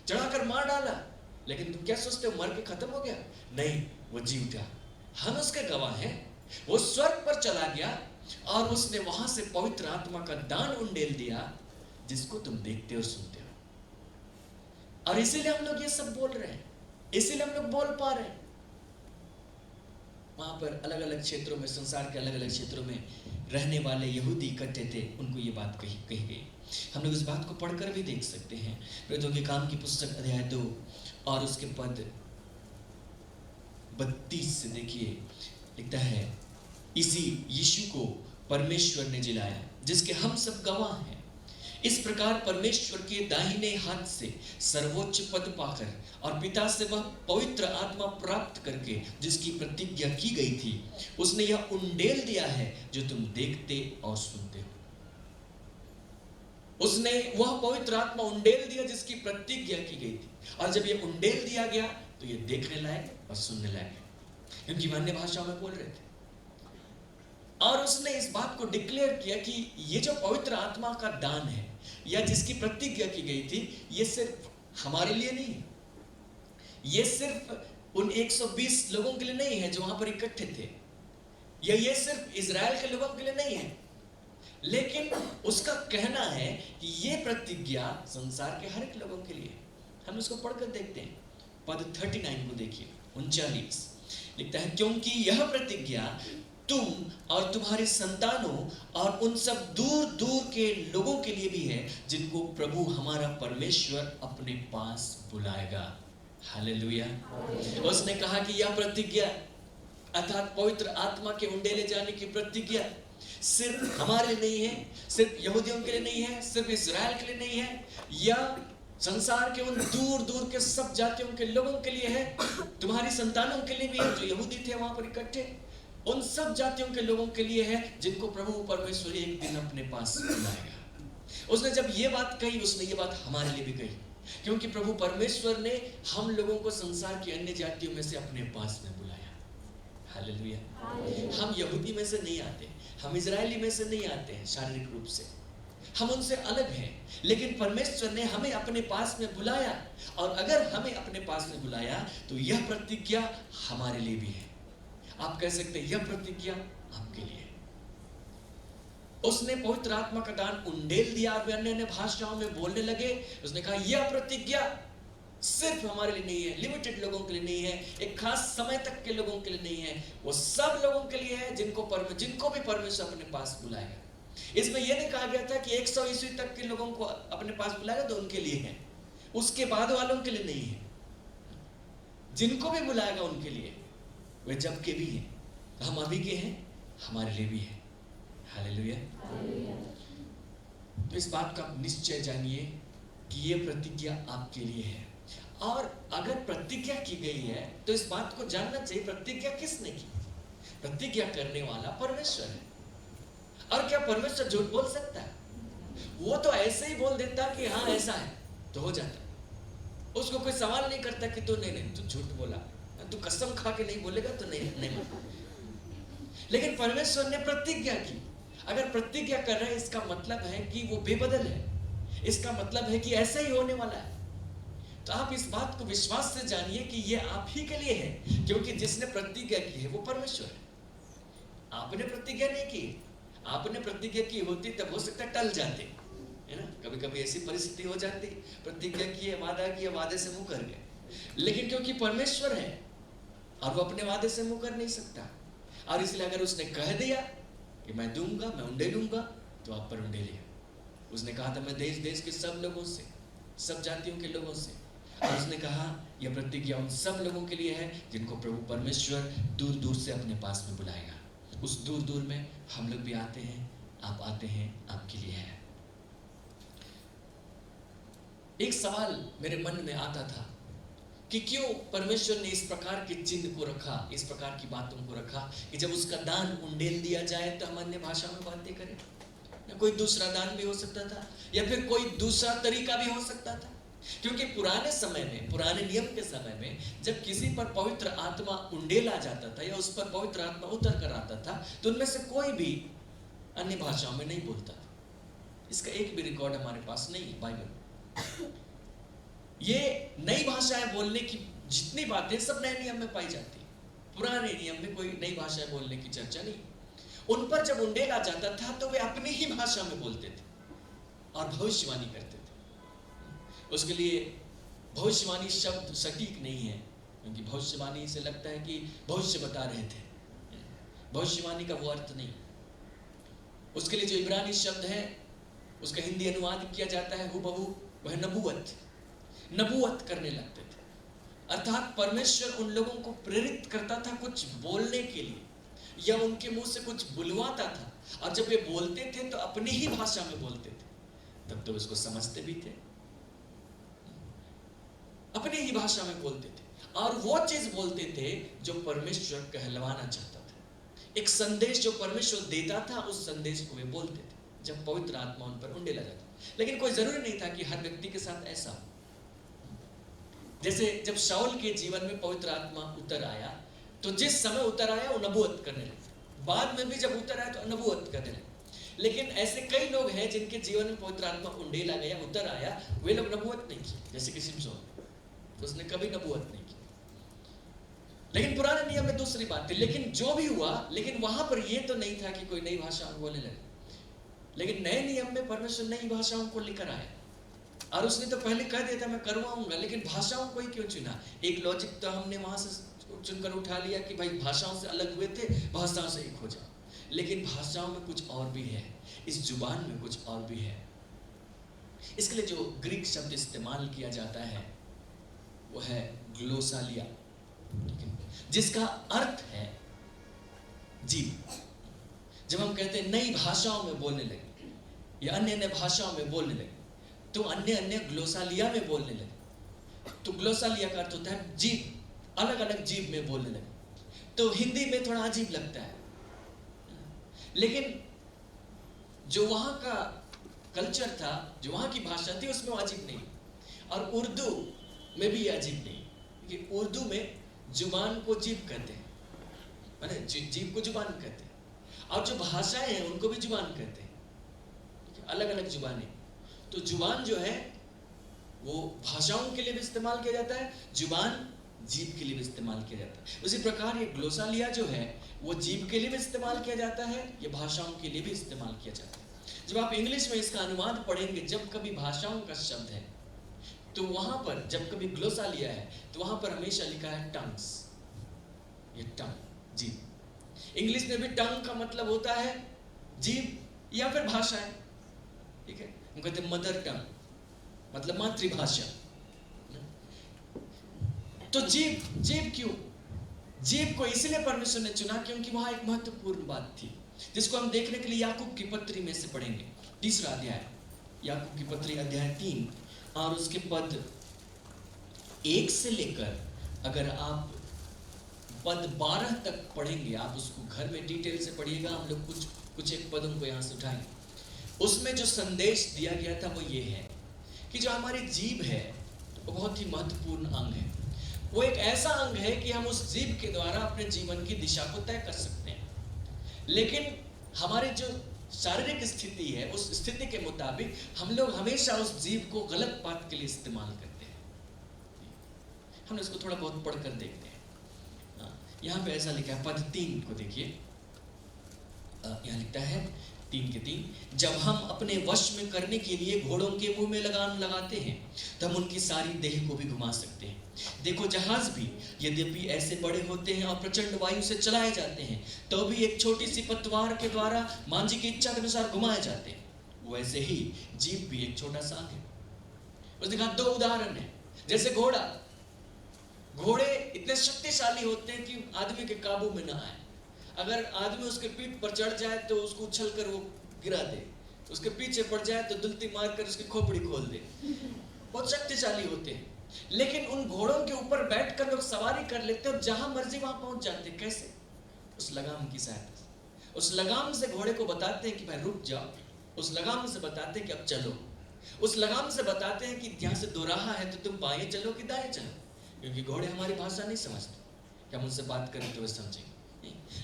चढ़ाकर मार डाला। लेकिन तुम क्या सोचते हो, मर के खत्म हो गया? नहीं, वो जी उठा। हम उसके गवाह हैं। वो स्वर्ग पर चला गया और उसने वहां से पवित्र आत्मा का दान उंडेल दिया, जिसको तुम देखते और सुनते हो। और इसीलिए हम लोग ये सब बोल रहे हैं, इसीलिए हम लोग बोल पा रहे हैं। वहां पर अलग अलग क्षेत्रों में, संसार के अलग अलग क्षेत्रों में रहने वाले यहूदी इकट्ठे थे, उनको ये बात कही गई। हम लोग इस बात को पढ़कर भी देख सकते हैं। प्रेरितों के काम की पुस्तक अध्याय 2 और उसके पद 32 से देखिए, लिखता है, इसी यीशु को परमेश्वर ने जिलाया, जिसके हम सब गवाह हैं। इस प्रकार परमेश्वर के दाहिने हाथ से सर्वोच्च पद पाकर और पिता से वह पवित्र आत्मा प्राप्त करके जिसकी प्रतिज्ञा की गई थी, उसने यह उंडेल दिया है जो तुम देखते और सुनते हो। उसने वह पवित्र आत्मा उंडेल दिया जिसकी प्रतिज्ञा की गई थी। और जब ये उंडेल दिया गया तो ये देखने लायक और सुनने लायक है, क्योंकि अन्य भाषाओं में बोल रहे थे। और उसने इस बात को डिक्लेयर किया कि ये जो पवित्र आत्मा का दान है या जिसकी प्रतिज्ञा की गई थी, ये सिर्फ हमारे लिए नहीं है, ये सिर्फ उन 120 लोगों के लिए नहीं है जो वहां पर इकट्ठे थे, या ये सिर्फ इजराइल के लोगों के लिए नहीं है, लेकिन उसका कहना है कि ये प्रतिज्ञा संसार के हर एक लोगों के लिए। हम उसको पढ़कर देखते हैं। पद 39 को देखिए, 39 लिखता है, क्योंकि यह प्रतिज्ञा तुम और तुम्हारे संतानों और उन सब दूर दूर के लोगों के लिए भी है जिनको प्रभु हमारा परमेश्वर अपने पास बुलाएगा। हालेलुया। उसने कहा कि यह प्रतिज्ञा अर्थात पवित्र आत्मा के उंडेले जाने की प्रतिज्ञा सिर्फ हमारे लिए नहीं है, सिर्फ यहूदियों के लिए नहीं है, सिर्फ इजराइल के लिए नहीं है, या संसार के उन दूर दूर के सब जातियों के लोगों के लिए है, तुम्हारी संतानों के लिए भी है जो यहूदी थे वहां पर इकट्ठे, उन सब जातियों के लोगों के लिए है जिनको प्रभु परमेश्वर एक दिन अपने पास बुलाएगा। उसने जब ये बात कही, उसने ये बात हमारे लिए भी कही, क्योंकि प्रभु परमेश्वर ने हम लोगों को संसार की अन्य जातियों में से अपने पास में बुलाया। हालेलुया। हम यहूदी में से नहीं आते, हम इजरायली में से नहीं आते हैं शारीरिक रूप से, हम उनसे अलग हैं, लेकिन परमेश्वर ने हमें अपने पास में बुलाया। और अगर हमें अपने पास में बुलाया तो यह प्रतिज्ञा हमारे लिए भी है। आप कह सकते हैं यह प्रतिज्ञा आपके लिए। उसने पवित्र आत्मा का दान उंडेल दिया और वे अन्य भाषाओं में बोलने लगे। उसने कहा यह प्रतिज्ञा सिर्फ हमारे लिए नहीं है, लिमिटेड लोगों के लिए नहीं है, एक खास समय तक के लोगों के लिए नहीं है, वो सब लोगों के लिए है जिनको भी परमेश्वर अपने पास बुलाएगा। इसमें यह नहीं कहा गया था कि 100 ईस्वी तक के लोगों को अपने पास बुलाएगा तो उनके लिए है, उसके बाद वालों के लिए नहीं है। जिनको भी बुलाएगा उनके लिए, वे जब के भी हैं, हम अभी के हैं, हमारे लिए भी है। हालेलुया। तो इस बात का निश्चय जानिए कि ये प्रतिज्ञा आपके लिए है। और अगर प्रतिज्ञा की गई है तो इस बात को जानना चाहिए प्रतिज्ञा किसने की। प्रतिज्ञा करने वाला परमेश्वर है। और क्या परमेश्वर झूठ बोल सकता है? वो तो ऐसे ही बोल देता कि हाँ ऐसा है तो हो जाता। उसको कोई सवाल नहीं करता कि तू नहीं तू झूठ बोला, तू कसम खा के नहीं बोलेगा तो नहीं। लेकिन परमेश्वर ने प्रतिज्ञा की। अगर प्रतिज्ञा कर रहे हैं इसका मतलब है कि वो बेबदल है, इसका मतलब है कि ऐसा ही होने वाला है। तो आप इस बात को विश्वास से जानिए कि ये आप ही के लिए है, क्योंकि जिसने प्रतिज्ञा की है वो परमेश्वर है। आपने प्रतिज्ञा नहीं की। आपने प्रतिज्ञा की होती तब हो सकता है टल जाते, है ना। कभी कभी ऐसी परिस्थिति हो जाती, प्रतिज्ञा की है, वादा किया, वादे से मुकर गए। लेकिन क्योंकि परमेश्वर है और वो अपने वादे से मुकर नहीं सकता, और इसलिए अगर उसने कह दिया कि मैं दूंगा, मैं उंडेलूंगा, तो आप पर उंडेलिए। उसने कहा था मैं देश देश के सब लोगों से, सब जातियों के लोगों से, और उसने कहा यह प्रतिज्ञा उन सब लोगों के लिए है जिनको प्रभु परमेश्वर दूर दूर से अपने पास में बुलाएगा। उस दूर दूर में हम लोग भी आते हैं, आप आते हैं, आपके लिए है। एक सवाल मेरे मन में आता था कि क्यों परमेश्वर ने इस प्रकार के चिन्ह को रखा, इस प्रकार की बातों को रखा कि जब उसका दान उंडेल दिया जाए तो हम अन्य भाषा में बातें करें। या कोई दूसरा दान भी हो सकता था, या फिर कोई दूसरा तरीका भी हो सकता था। क्योंकि पुराने समय में, पुराने नियम के समय में जब किसी पर पवित्र आत्मा उंडेला जाता था या उस पर पवित्र आत्मा उतर कर आता था तो उनमें से कोई भी अन्य भाषाओं में नहीं बोलता था। इसका एक भी रिकॉर्ड हमारे पास नहीं है बाइबल। ये नई भाषाएं बोलने की जितनी बातें सब नए नियम में पाई जाती है। पुराने नियम में कोई नई भाषाएं बोलने की चर्चा नहीं। उन पर जब उंडेला जाता था तो वे अपनी ही भाषा में बोलते थे और भविष्यवाणी करते थे। उसके लिए भविष्यवाणी शब्द सटीक नहीं है, क्योंकि भविष्यवाणी से लगता है कि भविष्य बता रहे थे। भविष्यवाणी का वो अर्थ नहीं। उसके लिए जो इब्रानी शब्द है उसका हिंदी अनुवाद किया जाता है हुबहू, वह नबूवत, नबूवत करने लगते थे। अर्थात परमेश्वर उन लोगों को प्रेरित करता था कुछ बोलने के लिए, या उनके मुंह से कुछ बुलवाता था, और जब वे बोलते थे तो अपनी ही भाषा में बोलते थे। तब तो उसको समझते भी थे, अपनी ही भाषा में बोलते थे, और वो चीज बोलते थे जो परमेश्वर कहलवाना चाहता था। एक संदेश जो परमेश्वर देता था, उस संदेश को वे बोलते थे जब पवित्र आत्मा उन पर उंडेला जाता। लेकिन कोई जरूरी नहीं था कि हर व्यक्ति के साथ ऐसा हो। जैसे जब शाऊल के जीवन में पवित्र आत्मा उतर आया तो जिस समय उतर आया वो नबूवत करने लगे। बाद में भी जब उतर आया तो नबूवत करने लगे। लेकिन ऐसे कई लोग हैं जिनके जीवन में पवित्र आत्मा उंडेला गया, उतर आया, वे लोग नबूवत नहीं की। जैसे कि सिमसोन, तो उसने कभी नबूवत नहीं की। लेकिन पुराने नियम में दूसरी बात थी। लेकिन जो भी हुआ, लेकिन वहां पर यह तो नहीं था कि कोई नई भाषा बोलने लगे। लेकिन नए नियम में परमेश्वर नई भाषाओं को लेकर आया, और उसने तो पहले कह दिया था मैं करवाऊंगा, लेकिन भाषाओं को ही क्यों चुना? एक लॉजिक तो हमने वहां से चुनकर उठा लिया कि भाई भाषाओं से अलग हुए थे, भाषाओं से एक हो जाओ। लेकिन भाषाओं में कुछ और भी है, इस जुबान में कुछ और भी है। इसके लिए जो ग्रीक शब्द इस्तेमाल किया जाता है वो है ग्लोसालिया, जिसका अर्थ है जीव। जब हम कहते हैं नई भाषाओं में बोलने लगे या अन्य अन्य भाषाओं में बोलने लगे, तो अन्य अन्य ग्लोसालिया में बोलने लगे। तो ग्लोसालिया का अर्थ होता है जीव, अलग अलग जीव में बोलने लगे। तो हिंदी में थोड़ा अजीब लगता है, लेकिन जो वहां का कल्चर था, जो वहां की भाषा थी, उसमें अजीब नहीं। और उर्दू में भी अजीब नहीं, क्योंकि उर्दू में जुबान को जीव कहते हैं, माने जीव को जुबान कहते हैं, और जो भाषाएं हैं उनको भी जुबान कहते हैं, अलग अलग जुबानें। तो जुबान जो है वो भाषाओं के लिए भी इस्तेमाल किया जाता है, जुबान जीव के लिए भी इस्तेमाल किया जाता है। उसी प्रकार ये ग्लोसालिया जो है वो जीव के लिए भी इस्तेमाल किया जाता है, ये भाषाओं के लिए भी इस्तेमाल किया जाता है। जब आप इंग्लिश में इसका अनुवाद पढ़ेंगे, जब कभी भाषाओं का शब्द है तो वहां पर, जब कभी ग्लोसालिया है तो वहां पर हमेशा लिखा है टंग्स, ये टंग, जीव। इंग्लिश में भी टंग का मतलब होता है जीव या फिर भाषाएं, ठीक है। हम कहते हैं मदर टंग, मतलब मातृभाषा। तो जीव क्यों? जीव को इसलिए परमेश्वर ने चुना क्योंकि वहां एक महत्वपूर्ण बात थी, जिसको हम देखने के लिए याकूब की पत्री में से पढ़ेंगे। 3रा अध्याय, याकूब की पत्री अध्याय 3 और उसके पद 1 से लेकर अगर आप पद 12 तक पढ़ेंगे, आप उसको घर में डिटेल से पढ़िएगा, हम लोग कुछ एक पदों को यहाँ से उठाएंगे। उसमें जो संदेश दिया गया था वो ये है कि जो हमारी जीभ है वो बहुत ही महत्वपूर्ण अंग है। वो एक ऐसा अंग है कि हम उस जीभ के द्वारा अपने जीवन की दिशा को तय कर सकते हैं, लेकिन हमारी जो शारीरिक स्थिति है उस स्थिति के मुताबिक हम लोग हमेशा उस जीभ को गलत बात के लिए इस्तेमाल करते हैं। हम इसको थोड़ा बहुत पढ़कर देखते हैं। यहाँ पे ऐसा लिखा है, पद 3 को देखिए, यहाँ लिखता है 3 के 3, जब हम अपने वश में करने के लिए घोड़ों के मुंह में लगाम लगाते हैं तो हम उनकी सारी देह को भी घुमा सकते हैं। देखो जहाज भी यद्यपि ऐसे बड़े होते हैं और प्रचंड वायु से चलाए जाते हैं तो भी एक छोटी सी पतवार के द्वारा मांझी की इच्छा के अनुसार घुमाए जाते हैं। वैसे ही जीभ भी एक छोटा सा है। उसने कहा 2 उदाहरण है। जैसे घोड़े इतने शक्तिशाली होते हैं कि आदमी के काबू में ना आए। अगर आदमी उसके पीठ पर चढ़ जाए तो उसको उछल कर वो गिरा दे, उसके पीछे पड़ जाए तो दुलती मार कर उसकी खोपड़ी खोल दे। बहुत शक्तिशाली होते हैं, लेकिन उन घोड़ों के ऊपर बैठकर लोग सवारी कर लेते हैं और जहां मर्जी वहां पहुंच जाते हैं। कैसे? उस लगाम की सहायता से। उस लगाम से घोड़े को बताते हैं कि भाई रुक जाओ, उस लगाम से बताते हैं कि अब चलो, उस लगाम से बताते हैं कि यहाँ से दोराहा है तो तुम बाएं चलो कि दाएं चलो, क्योंकि घोड़े हमारी भाषा नहीं समझते कि हम उनसे बात करें तो वे समझेंगे।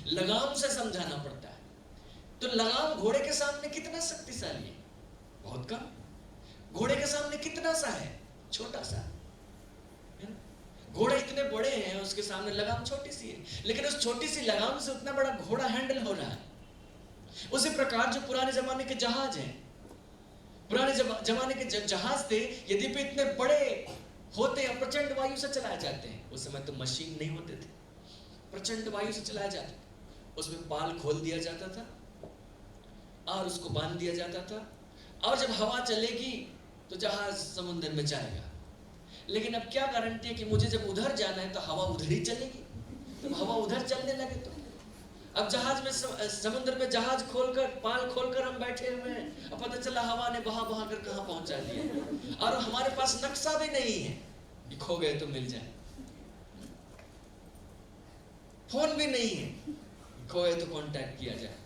लगाम से समझाना पड़ता है। तो लगाम घोड़े के सामने कितना शक्तिशाली है? बहुत कम। घोड़े के सामने कितना सा है? छोटा सा। घोड़े इतने बड़े हैं, उसके सामने लगाम छोटी सी है, लेकिन उस छोटी सी लगाम से उतना बड़ा घोड़ा हैंडल हो रहा है। उसी प्रकार जो पुराने जमाने के जहाज हैं, पुराने जमाने के जहाज थे, यद्यपि इतने बड़े होते हैं, प्रचंड वायु से चलाए जाते हैं। उस समय तो मशीन नहीं होते थे, प्रचंड वायु से चलाए जाते थे। उसमें पाल खोल दिया जाता था और उसको बांध दिया जाता था, और जब हवा चलेगी तो जहाज समुद्र में जाएगा। लेकिन अब क्या गारंटी है कि मुझे जब उधर जाना है तो हवा उधर ही चलेगी? तो हवा उधर चलने लगे तो अब जहाज में समुद्र में जहाज खोलकर, पाल खोलकर हम बैठे हुए हैं, अब पता चला हवा ने बहा बहा कर कहां पहुंचा दिया, और हमारे पास नक्शा भी नहीं है कि खो गए तो मिल जाए, फोन भी नहीं है खो गए तो कांटेक्ट किया जाए।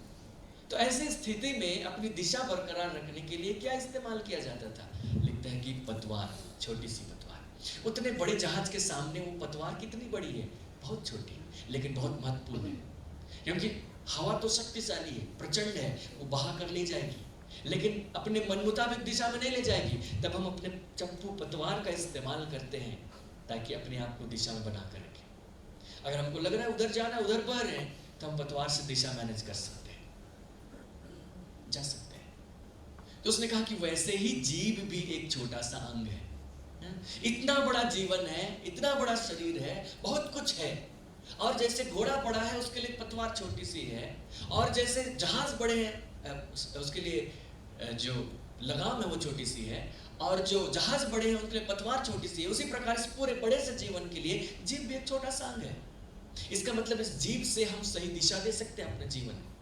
तो ऐसी स्थिति में अपनी दिशा बरकरार रखने के लिए क्या इस्तेमाल किया जाता था? लिखता है कि पतवार, छोटी सी पतवार। उतने बड़े जहाज के सामने वो पतवार कितनी बड़ी है? बहुत छोटी, लेकिन बहुत महत्वपूर्ण है, क्योंकि हवा तो शक्तिशाली है, प्रचंड है, वो बहा कर ले जाएगी, लेकिन अपने मन मुताबिक दिशा में नहीं ले जाएगी। तब हम अपने चप्पू पतवार का इस्तेमाल करते हैं ताकि अपने आप को दिशा में बना कर रखें। अगर हमको लग रहा है उधर जाना, उधर बह रहे हैं, तो हम पतवार से दिशा मैनेज कर सकते हैं, जा सकते हैं। तो उसने कहा कि वैसे ही जीभ भी एक छोटा सा अंग है। इतना बड़ा जीवन है, इतना बड़ा शरीर है, बहुत कुछ है, और जैसे घोड़ा बड़ा है उसके लिए पतवार छोटी सी है, और जैसे जहाज बड़े हैं उसके लिए जो लगाम है वो छोटी सी है, और जो जहाज बड़े हैं उनके लिए पतवार छोटी सी है। उसी प्रकार इस पूरे बड़े से जीवन के लिए जीभ भी एक छोटा सा अंग है। इसका मतलब इस जीभ से हम सही दिशा दे सकते हैं अपने जीवन में।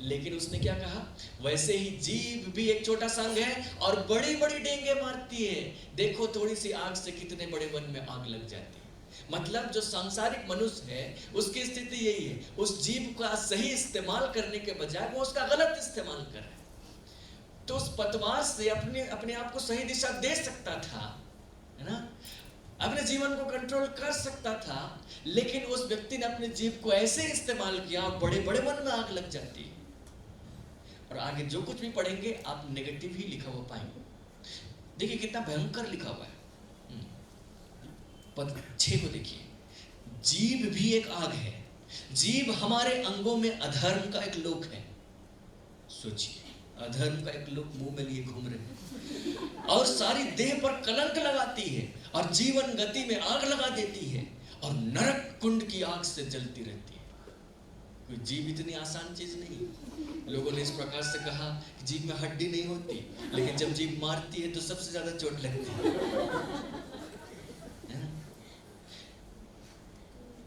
लेकिन उसने क्या कहा? वैसे ही जीभ भी एक छोटा सा अंग है और बड़ी बड़ी डेंगे मारती है। देखो थोड़ी सी आग से कितने बड़े वन में आग लग जाती है। मतलब जो सांसारिक मनुष्य है उसकी स्थिति यही है, उस जीभ का सही इस्तेमाल करने के बजाय वो उसका गलत इस्तेमाल कर रहा है। तो उस पतवार से अपने आप को सही दिशा दे सकता था, है ना, अपने जीवन को कंट्रोल कर सकता था, लेकिन उस व्यक्ति ने अपने जीभ को ऐसे इस्तेमाल किया और बड़े बड़े वन में आग लग जाती है। और आगे जो कुछ भी पढ़ेंगे आप नेगेटिव ही लिखा हुआ पाएंगे। देखिए कितना भयंकर लिखा हुआ है। पद 6 को देखिए, जीभ भी एक आग है, जीभ हमारे अंगों में अधर्म का एक लोक है। सोचिए, अधर्म का एक लोक मुंह में लिए घूम रहे हैं और सारी देह पर कलंक लगाती है और जीवन गति में आग लगा देती है और नरक कुंड की आग से जलती रहती है। कोई जीभ इतनी आसान चीज नहीं। लोगों ने इस प्रकार से कहा कि जीभ में हड्डी नहीं होती, लेकिन जब जीभ मारती है तो सबसे ज्यादा चोट लगती है।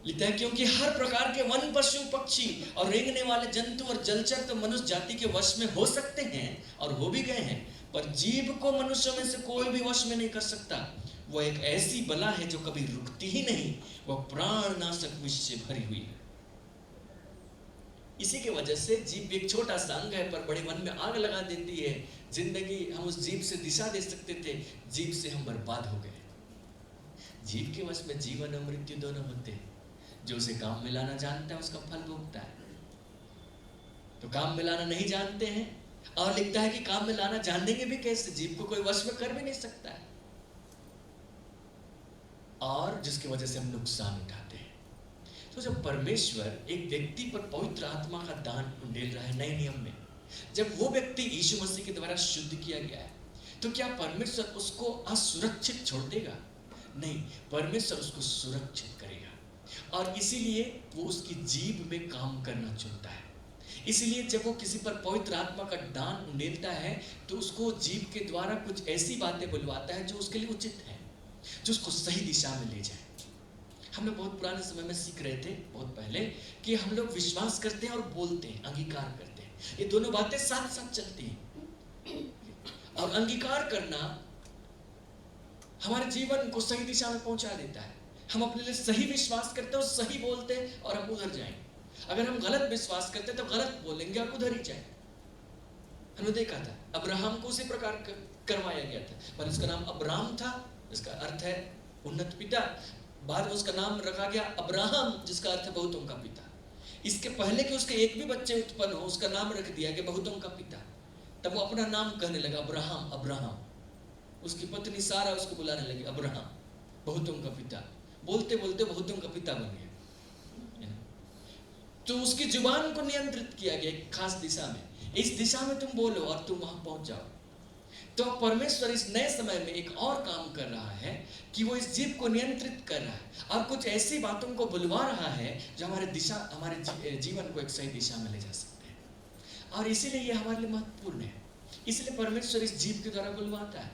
लिखता है क्योंकि हर प्रकार के वन, पशु, पक्षी और रेंगने वाले जंतु और जलचर तो मनुष्य जाति के वश में हो सकते हैं और हो भी गए हैं, पर जीभ को मनुष्य में से कोई भी वश में नहीं कर सकता। वो एक ऐसी बला है जो कभी रुकती ही नहीं, वह प्राणनाशक विष से भरी हुई है। इसी की वजह से जीभ एक छोटा सा अंग है, पर बड़े मन में आग लगा देती है। जिंदगी हम उस जीभ से दिशा दे सकते थे, जीभ से हम बर्बाद हो गए। जीभ के वश में जीवन और मृत्यु दोनों होते हैं। जो उसे काम में लाना जानता है उसका फल भोगता है। तो काम में लाना नहीं जानते हैं, और लिखता है कि काम में लाना जानेंगे भी कैसे, जीभ को कोई वश में कर भी नहीं सकता है, और जिसकी वजह से हम नुकसान उठाते हैं। तो जब परमेश्वर एक व्यक्ति पर पवित्र आत्मा का दान उंडेल रहा है नए नियम में, जब वो व्यक्ति यीशु मसीह के द्वारा शुद्ध किया गया है, तो क्या परमेश्वर उसको असुरक्षित छोड़ देगा? नहीं, परमेश्वर उसको सुरक्षित करेगा, और इसीलिए वो उसकी जीभ में काम करना चुनता है। इसीलिए जब वो किसी पर पवित्र आत्मा का दान उंडेलता है, तो उसको जीभ के द्वारा कुछ ऐसी बातें बुलवाता है जो उसके लिए उचित है, जो उसको सही दिशा में ले जाए। हम लोग बहुत पुराने समय में सीख रहे थे, बहुत पहले, कि हम लोग विश्वास करते हैं और बोलते हैं, अंगीकार करते हैं। ये दोनों बातें साथ साथ चलती हैं। और अंगीकार करना हमारे जीवन को सही दिशा में पहुंचा देता है। हम अपने लिए सही विश्वास करते हैं और सही बोलते हैं, और हम उधर जाएंगे। अगर हम गलत विश्वास करते हैं तो गलत बोलेंगे और उधर ही जाएंगे। हमने देखा था अब्राहम को उसी प्रकार करवाया गया था, पर उसका नाम अब्राम था, इसका अर्थ है उन्नत पिता। बाद में उसका नाम रखा गया अब्राहम, जिसका अर्थ है बहुतों का पिता। इसके पहले कि उसके एक भी बच्चे उत्पन्न हो, उसका नाम रख दिया गया बहुतों का पिता। तब वो अपना नाम कहने लगा अब्राहम, अब्राहम। उसकी पत्नी सारा उसको बुलाने लगी अब्राहम, बहुतों का पिता। बोलते बोलते बहुतों का पिता बन गया। तो उसकी जुबान को नियंत्रित किया गया एक खास दिशा में, इस दिशा में तुम बोलो और तुम वहां पहुंच जाओ। तो परमेश्वर इस नए समय में एक और काम कर रहा है कि वो इस जीभ को नियंत्रित कर रहा है और कुछ ऐसी बातों को बुलवा रहा है जो हमारे जीवन को एक सही दिशा में ले जा सकते हैं। और इसीलिए ये हमारे लिए महत्वपूर्ण है। इसलिए परमेश्वर इस जीभ के द्वारा बुलवाता है।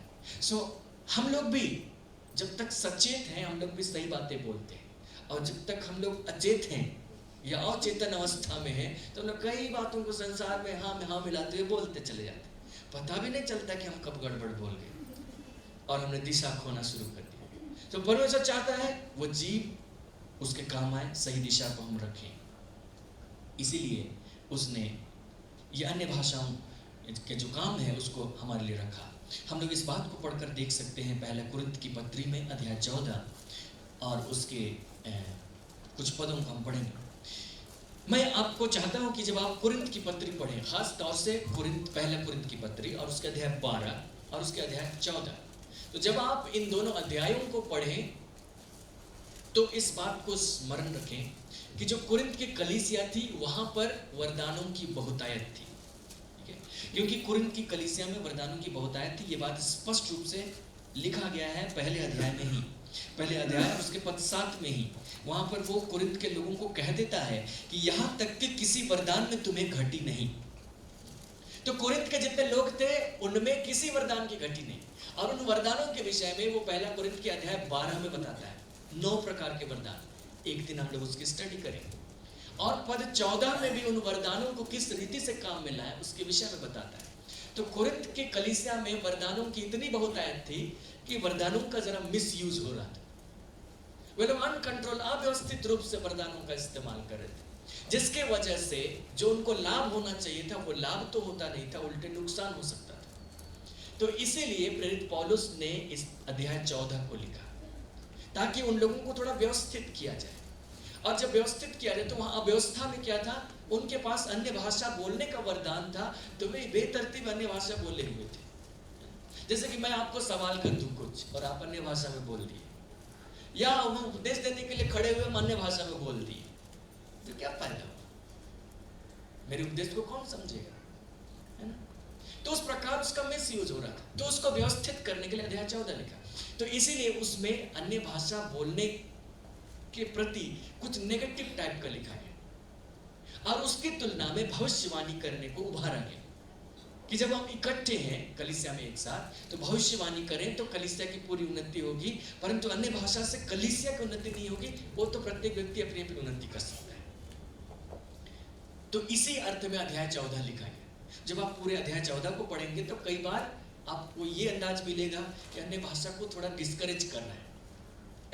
हम लोग भी जब तक सचेत हैं, हम लोग भी सही बातें बोलते हैं, और जब तक हम लोग अचेत हैं या अचेतन अवस्था में हैं, तो हम लोग कई बातों को संसार में हाँ मिलाते हुए बोलते चले जाते हैं। पता भी नहीं चलता कि हम कब गड़बड़ बोल गए और हमने दिशा खोना शुरू कर दी। तो परमेश्वर चाहता है वो जीभ उसके काम आए, सही दिशा को हम रखें। इसीलिए उसने ये अन्य भाषाओं के जो काम है उसको हमारे लिए रखा। हम लोग इस बात को पढ़कर देख सकते हैं पहले कुरिन्थ की पत्री में अध्याय 14 और उसके कुछ पदों को हम पढ़ेंगे। मैं आपको चाहता हूं कि जब आप कुरिन्थ की पत्री पढ़ें, खास तौर से पहले कुरिन्थ की पत्री और उसके अध्याय 12 और उसके अध्याय 14, तो जब आप इन दोनों अध्यायों को पढ़ें तो इस बात को स्मरण रखें कि जो कुरिन्थ की कलीसिया थी वहां पर वरदानों की बहुतायत थी। ठीक है, क्योंकि कुरिन्थ की कलीसिया में वरदानों की बहुतायत थी। ये बात स्पष्ट रूप से लिखा गया है पहले अध्याय में ही, पहले अध्याय और उसके पद 7 में ही। वहां पर वो कुरिन्थ के लोगों को कह देता है कि यहां तक कि किसी वरदान में तुम्हें घटी नहीं। तो कुरिन्थ के जितने लोग थे उनमें किसी वरदान की घटी नहीं, और उन वरदानों के विषय में वो पहला कुरिन्थ के अध्याय 12 में बताता है 9 प्रकार के वरदान। एक दिन हम लोग उसकी स्टडी करेंगे। और पद 14 में भी उन वरदानों को किस रीति से काम में लाए उसके विषय में बताता है। तो कुरिन्थ के कलीसिया में वरदानों की इतनी बहुतायत थी कि वरदानों का जरा मिसयूज हो रहा था। वे लोग अनकंट्रोल, अव्यवस्थित रूप से वरदानों का इस्तेमाल कर रहे थे, जिसके वजह से जो उनको लाभ होना चाहिए था वो लाभ तो होता नहीं था, उल्टे नुकसान हो सकता था। तो इसीलिए प्रेरित पौलुस ने इस अध्याय 14 को लिखा ताकि उन लोगों को थोड़ा व्यवस्थित किया जाए। और जब व्यवस्थित किया जाए तो वहां अव्यवस्था में क्या था, उनके पास अन्य भाषा बोलने का वरदान था, तो वे बेतरतीब अन्य भाषा बोले हुए थे। जैसे कि मैं आपको सवाल कर दूं कुछ और आप अन्य भाषा में बोल दिए, या हम उपदेश देने के लिए खड़े हुए हम अन्य भाषा में बोल दिए, तो क्या फायदा हुआ? मेरे उपदेश को कौन समझेगा, है ना? तो उस प्रकार उसका मिसयूज हो रहा था, तो उसको व्यवस्थित करने के लिए अध्याय 14 लिखा। तो इसीलिए उसमें अन्य भाषा बोलने के प्रति कुछ नेगेटिव टाइप का लिखा गया, और उसकी तुलना में भविष्यवाणी करने को उभारा गया कि जब हम इकट्ठे हैं कलीसिया में एक साथ, तो भविष्यवाणी करें तो कलीसिया की पूरी उन्नति होगी, परंतु अन्य भाषा से कलीसिया की उन्नति नहीं होगी। वो तो प्रत्येक व्यक्ति अपनी अपनी उन्नति कर सकता है। तो इसी अर्थ में अध्याय 14 लिखा गया। जब आप पूरे अध्याय 14 को पढ़ेंगे तो कई बार आपको ये अंदाज मिलेगा कि अन्य भाषा को थोड़ा डिस्करेज कर रहा है,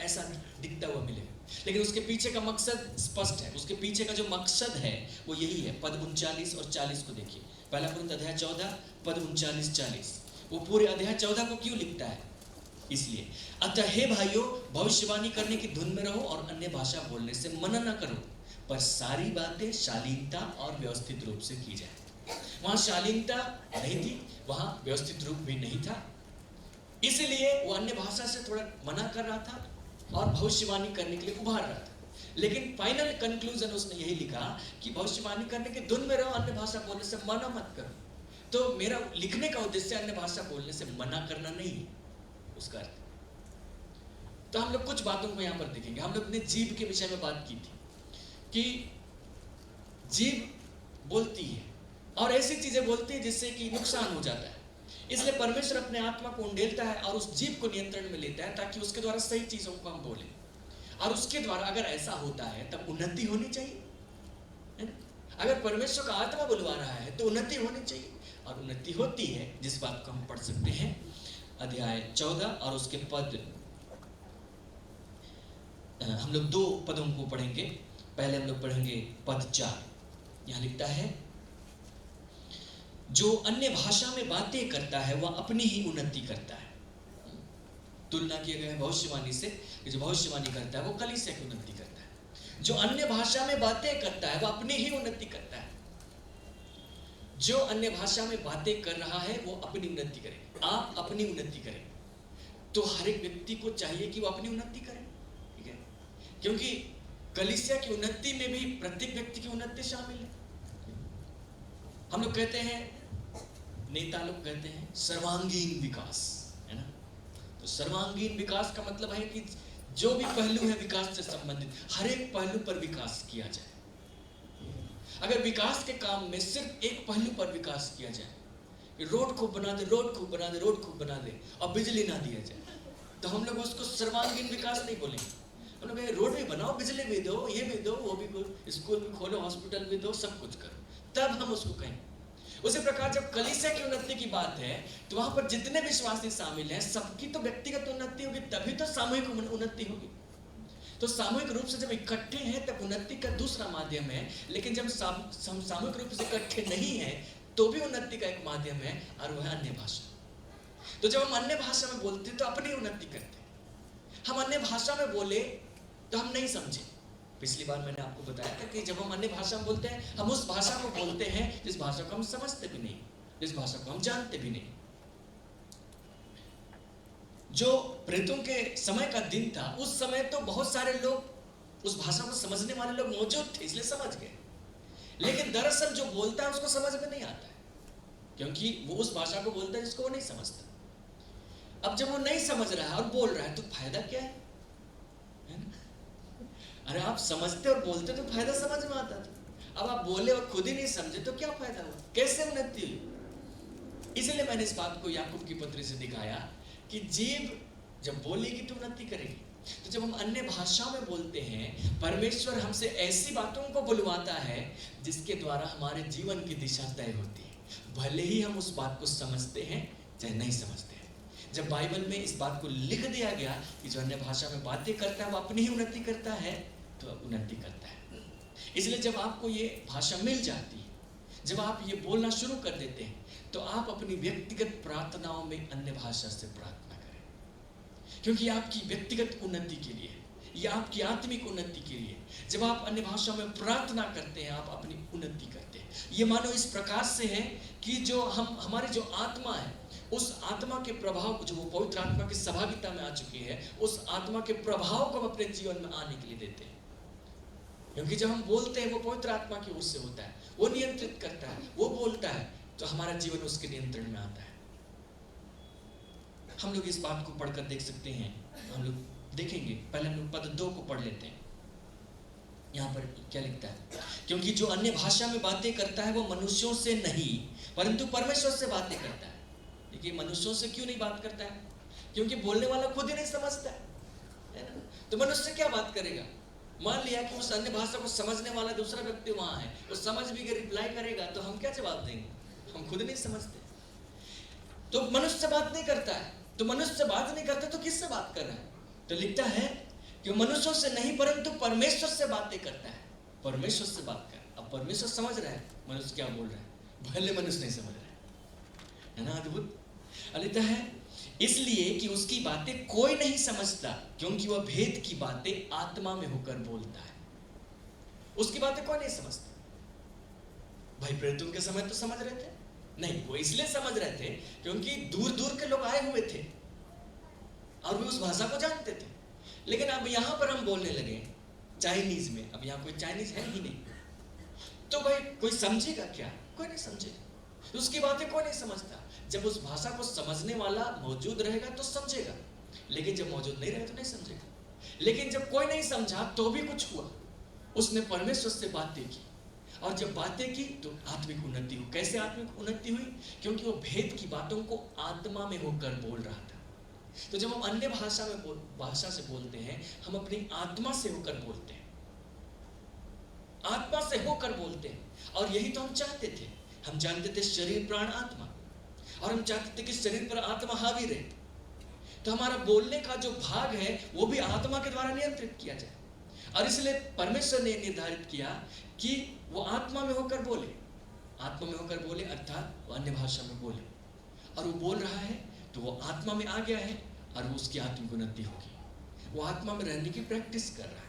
ऐसा दिखता हुआ मिलेगा। लेकिन उसके पीछे का मकसद स्पष्ट है। उसके पीछे का जो मकसद है वो यही है। पद 39 और 40 को देखिए। पहला कुरिन्थ अध्याय 14 पद 39-40। वो पूरे अध्याय 14 को क्यों लिखता है? इसलिए, अतः हे भाइयों, भविष्यवाणी करने की धुन में रहो और अन्य भाषा बोलने से मना न करो, पर सारी बातें शालीनता और व्यवस्थित रूप से की जाए। वहां शालीनता नहीं थी, वहां व्यवस्थित रूप भी नहीं था, इसलिए वो अन्य भाषा से थोड़ा मना कर रहा था और भविष्यवाणी करने के लिए उभार रहा था। लेकिन फाइनल कंक्लूजन उसने यही लिखा कि भविष्यवाणी करने के धुन में रहो, अन्य भाषा बोलने से मना मत करो। तो मेरा लिखने का उद्देश्य अन्य भाषा बोलने से मना करना नहीं है, उसका अर्थ। तो हम लोग कुछ बातों को यहां पर देखेंगे। हम लोग ने जीभ के विषय में बात की थी कि जीभ बोलती है और ऐसी चीजें बोलती है जिससे कि नुकसान हो जाता है। इसलिए परमेश्वर अपने आत्मा को उंडेलता है और उस जीभ को नियंत्रण में लेता है ताकि उसके द्वारा सही चीजों को हम बोलें। और उसके द्वारा अगर ऐसा होता है तब उन्नति होनी चाहिए, है ना? अगर परमेश्वर का आत्मा बुलवा रहा है तो उन्नति होनी चाहिए, और उन्नति होती है, जिस बात को हम पढ़ सकते हैं अध्याय 14 और उसके पद, हम लोग 2 पदों को पढ़ेंगे। पहले हम लोग पढ़ेंगे पद 4। यहां लिखता है, जो अन्य भाषा में बातें करता है वह अपनी ही उन्नति करता है। तुलना किया गया है भविष्यवाणी से कि जो भविष्यवाणी करता है वो कलीसिया की उन्नति करता है। जो अन्य भाषा में बातें करता है वो अपनी ही उन्नति करता है। जो अन्य भाषा में बातें कर रहा है वो अपनी उन्नति करे। आप अपनी उन्नति करें। तो हर एक व्यक्ति को चाहिए कि वो अपनी उन्नति करे, ठीक है? क्योंकि कलीसिया की उन्नति में भी प्रत्येक व्यक्ति की उन्नति शामिल है। हम लोग कहते हैं, नेता लोग कहते हैं सर्वांगीण विकास, है ना? तो सर्वांगीण विकास का मतलब है कि जो भी पहलू है विकास से संबंधित, हर एक पहलू पर विकास किया जाए। अगर विकास के काम में सिर्फ एक पहलू पर विकास किया जाए, रोड खूब बना दे, रोड खूब बना दे, रोड खूब बना दे और बिजली ना दिया जाए, तो हम लोग उसको सर्वांगीण विकास नहीं बोलेंगे। हम लोग रोड भी बनाओ, बिजली भी दो, ये भी दो, वो भी करो, स्कूल भी खोलो, हॉस्पिटल भी दो, सब कुछ करो, तब हम उसको कहें। उसी प्रकार जब कलीसिया की उन्नति की बात है तो वहां पर जितने विश्वासी शामिल हैं सबकी तो व्यक्तिगत उन्नति होगी, तभी तो सामूहिक उन्नति होगी। तो सामूहिक रूप से जब इकट्ठे हैं तब उन्नति का दूसरा माध्यम है, लेकिन जब हम सामूहिक रूप से इकट्ठे नहीं है तो भी उन्नति का एक माध्यम है, और वह है अन्य भाषा। तो जब हम अन्य भाषा में बोलते तो अपनी उन्नति करते हैं। हम अन्य भाषा में बोले तो हम नहीं समझे। पिछली बार मैंने आपको बताया था कि जब हम अन्य भाषा में बोलते हैं, हम उस भाषा को बोलते हैं जिस भाषा को हम समझते भी नहीं, जिस भाषा को हम जानते भी नहीं। जो प्रेतों के समय का दिन था, उस समय तो बहुत सारे लोग, उस भाषा को समझने वाले लोग मौजूद थे, इसलिए समझ गए। लेकिन दरअसल जो बोलता है उसको समझ में नहीं आता है, क्योंकि वो उस भाषा को बोलता है जिसको वो नहीं समझता। अब जब वो नहीं समझ रहा है और बोल रहा है तो फायदा क्या है ना? अरे आप समझते और बोलते तो फायदा समझ में आता था। अब आप बोले और खुद ही नहीं समझे तो क्या फायदा हुआ? कैसे उन्नति हुई? इसलिए मैंने इस बात को याकूब की पत्री से दिखाया कि जीभ जब बोलेगी तो उन्नति करेगी। तो जब हम अन्य भाषा में बोलते हैं, परमेश्वर हमसे ऐसी बातों को बुलवाता है जिसके द्वारा हमारे जीवन की दिशा तय होती है, भले ही हम उस बात को समझते हैं चाहे नहीं समझते हैं। जब बाइबल में इस बात को लिख दिया गया कि जो अन्य भाषा में बातें करता है वो अपनी ही उन्नति करता है, तो उन्नति करता है। इसलिए जब आपको ये भाषा मिल जाती है, जब आप ये बोलना शुरू कर देते हैं, तो आप अपनी व्यक्तिगत प्रार्थनाओं में अन्य भाषा से प्रार्थना करें, क्योंकि आपकी व्यक्तिगत उन्नति के लिए, या आपकी आत्मिक उन्नति के लिए जब आप अन्य भाषा में प्रार्थना करते हैं, आप अपनी उन्नति करते हैं। ये मानो इस प्रकार से है कि जो हमारी जो आत्मा है, उस आत्मा के प्रभाव, जो वो पवित्र आत्मा की सहभागिता में आ चुकी है, उस आत्मा के प्रभाव को हम अपने जीवन में आने के लिए देते हैं। क्योंकि जब हम बोलते हैं वो पवित्र आत्मा की ओर से होता है, वो नियंत्रित करता है, वो बोलता है, तो हमारा जीवन उसके नियंत्रण में आता है। हम लोग इस बात को पढ़कर देख सकते हैं। हम लोग देखेंगे, पहले हम लोग पद 2 को पढ़ लेते हैं। यहाँ पर क्या लिखता है? क्योंकि जो अन्य भाषा में बातें करता है वो मनुष्यों से नहीं परंतु परमेश्वर से बातें करता है। देखिए, मनुष्यों से क्यों नहीं बात करता है? क्योंकि बोलने वाला खुद ही नहीं समझता है ना? तो मनुष्य क्या बात करेगा? मान लिया कि उस अन्य भाषा को समझने वाला दूसरा व्यक्ति वहां है, वो समझ भी के रिप्लाई करेगा, तो हम क्या जवाब देंगे? हम खुद नहीं समझते। तो मनुष्य से बात नहीं करता है, तो मनुष्य से बात नहीं करता तो किससे बात कर रहा है? तो लिखता है कि मनुष्यों से नहीं परंतु परमेश्वर से बातें करता है। परमेश्वर से बात कर। अब परमेश्वर समझ रहा है मनुष्य क्या बोल रहा है, भले मनुष्य नहीं समझ रहा है ना? अद्भुत। लिखता है इसलिए कि उसकी बातें कोई नहीं समझता, क्योंकि वह भेद की बातें आत्मा में होकर बोलता है। उसकी बातें कोई नहीं समझता। भाई प्रेरितों के समय तो समझ रहे थे नहीं, वो इसलिए समझ रहे थे क्योंकि दूर दूर के लोग आए हुए थे और वे उस भाषा को जानते थे। लेकिन अब यहां पर हम बोलने लगे चाइनीज में, अब यहां कोई चाइनीज है ही नहीं, तो भाई कोई समझेगा क्या? कोई नहीं समझेगा। उसकी बातें कोई नहीं समझता। जब उस भाषा को समझने वाला मौजूद रहेगा तो समझेगा, लेकिन जब मौजूद नहीं रहेगा तो नहीं समझेगा। लेकिन जब कोई नहीं समझा तो भी कुछ हुआ, उसने परमेश्वर से बातें की, और जब बातें की तो आत्मिक उन्नति हुई। कैसे आत्मिक उन्नति हुई? क्योंकि वो भेद की बातों को आत्मा में होकर बोल रहा था। तो जब हम अन्य भाषा से बोलते हैं, हम अपनी आत्मा से होकर बोलते हैं, आत्मा से होकर बोलते हैं। और यही तो हम चाहते थे। हम जानते थे शरीर प्राण आत्मा, और हम चाहते थे कि शरीर पर आत्मा हावी रहे। तो हमारा बोलने का जो भाग है वो भी आत्मा के द्वारा नियंत्रित किया जाए। और इसलिए परमेश्वर ने निर्धारित किया कि वो आत्मा में होकर बोले, आत्मा में होकर बोले, अर्थात वो अन्य भाषा में बोले। और वो बोल रहा है तो वो आत्मा में आ गया है और वो उसकी आत्मिक उन्नति होगी। वो आत्मा में रहने की प्रैक्टिस कर रहा है,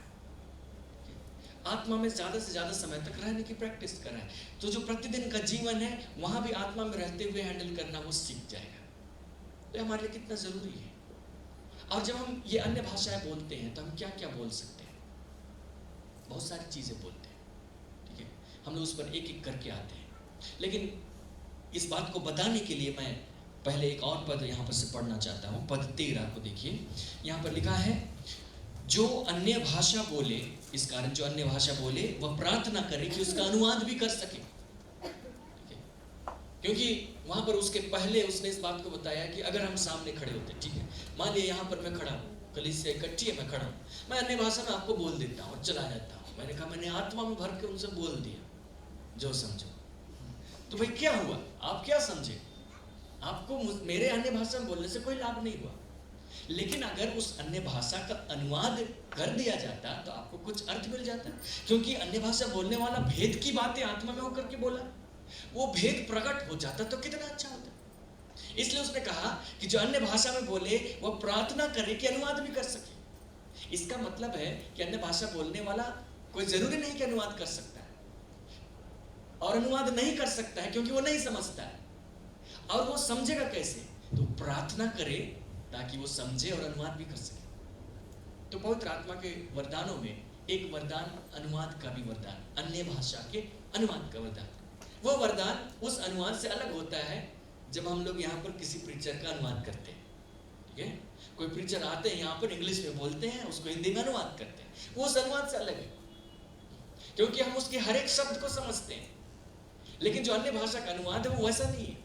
आत्मा में ज्यादा से ज्यादा समय तक रहने की प्रैक्टिस कर रहा है। तो जो प्रतिदिन का जीवन है वहां भी आत्मा में रहते हुए हैंडल करना वो सीख जाएगा। तो हमारे लिए कितना जरूरी है। और जब हम ये अन्य भाषाएं बोलते हैं तो हम क्या क्या बोल सकते हैं? बहुत सारी चीजें बोलते हैं, ठीक है। हम लोग उस पर एक एक करके आते हैं। लेकिन इस बात को बताने के लिए मैं पहले एक और पद यहाँ पर से पढ़ना चाहता हूँ। पद 13 को देखिए, यहाँ पर लिखा है जो अन्य भाषा बोले, इस कारण जो अन्य भाषा बोले वह प्रार्थना करे कि उसका अनुवाद भी कर सके। क्योंकि वहां पर उसके पहले उसने इस बात को बताया कि अगर हम सामने खड़े होते, ठीक है, मान लिया यहाँ पर मैं खड़ा हूँ, कलीसिया इकट्ठी है, मैं खड़ा हूँ, मैं अन्य भाषा में आपको बोल देता हूँ और चला जाता हूँ। मैंने कहा मैंने आत्मा में भर के उनसे बोल दिया, जो समझो। तो भाई क्या हुआ? आप क्या समझे? आपको मेरे अन्य भाषा में बोलने से कोई लाभ नहीं हुआ। लेकिन अगर उस अन्य भाषा का अनुवाद कर दिया जाता तो आपको कुछ अर्थ मिल जाता, क्योंकि अन्य भाषा बोलने वाला भेद की बातें आत्मा में होकर के बोला, वो भेद प्रकट हो जाता तो कितना अच्छा होता। इसलिए उसने कहा कि जो अन्य भाषा में बोले वह प्रार्थना करे कि अनुवाद भी कर सके। इसका मतलब है कि अन्य भाषा बोलने वाला कोई जरूरी नहीं कि अनुवाद कर सकता है, और अनुवाद नहीं कर सकता है क्योंकि वो नहीं समझता है। और वो समझेगा कैसे? तो प्रार्थना करे ताकि वो समझे और अनुवाद भी कर सके। तो पवित्र आत्मा के वरदानों में एक वरदान अनुवाद का भी वरदान, अन्य भाषा के अनुवाद का वरदान। वो वरदान उस अनुवाद से अलग होता है जब हम लोग यहाँ पर किसी प्रीचर का अनुवाद करते हैं, ठीक है। कोई प्रीचर आते हैं यहाँ पर, इंग्लिश में बोलते हैं, उसको हिंदी में अनुवाद करते हैं, वो उस अनुवाद से अलग है, क्योंकि हम उसके हर एक शब्द को समझते हैं। लेकिन जो अन्य भाषा का अनुवाद है वो वैसा नहीं है,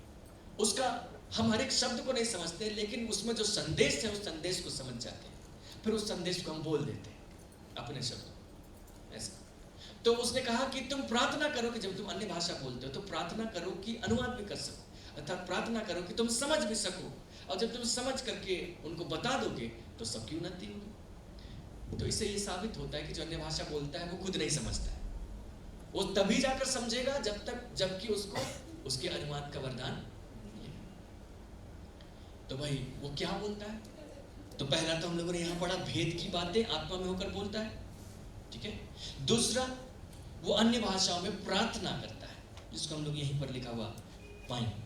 उसका हम हर एक शब्द को नहीं समझते, लेकिन उसमें जो संदेश है उस संदेश को समझ जाते हैं, फिर उस संदेश को हम बोल देते हैं अपने शब्दों ऐसा। तो उसने कहा कि तुम प्रार्थना करो कि जब तुम अन्य भाषा बोलते हो तो प्रार्थना करो कि अनुवाद भी कर सको, अर्थात प्रार्थना करो कि तुम समझ भी सको, और जब तुम समझ करके उनको बता दोगे तो सबकी उन्नति होगी। तो इससे ये साबित होता है कि जो अन्य भाषा बोलता है वो खुद नहीं समझता है, वो तभी जाकर समझेगा जबकि उसको उसके अनुवाद का वरदान। तो भाई वो क्या बोलता है? तो पहला तो हम लोगों ने यहां पढ़ा, भेद की बातें आत्मा में होकर बोलता है, ठीक है। दूसरा, वो अन्य भाषाओं में प्रार्थना करता है, जिसको हम लोग यहीं पर लिखा हुआ पाएंगे।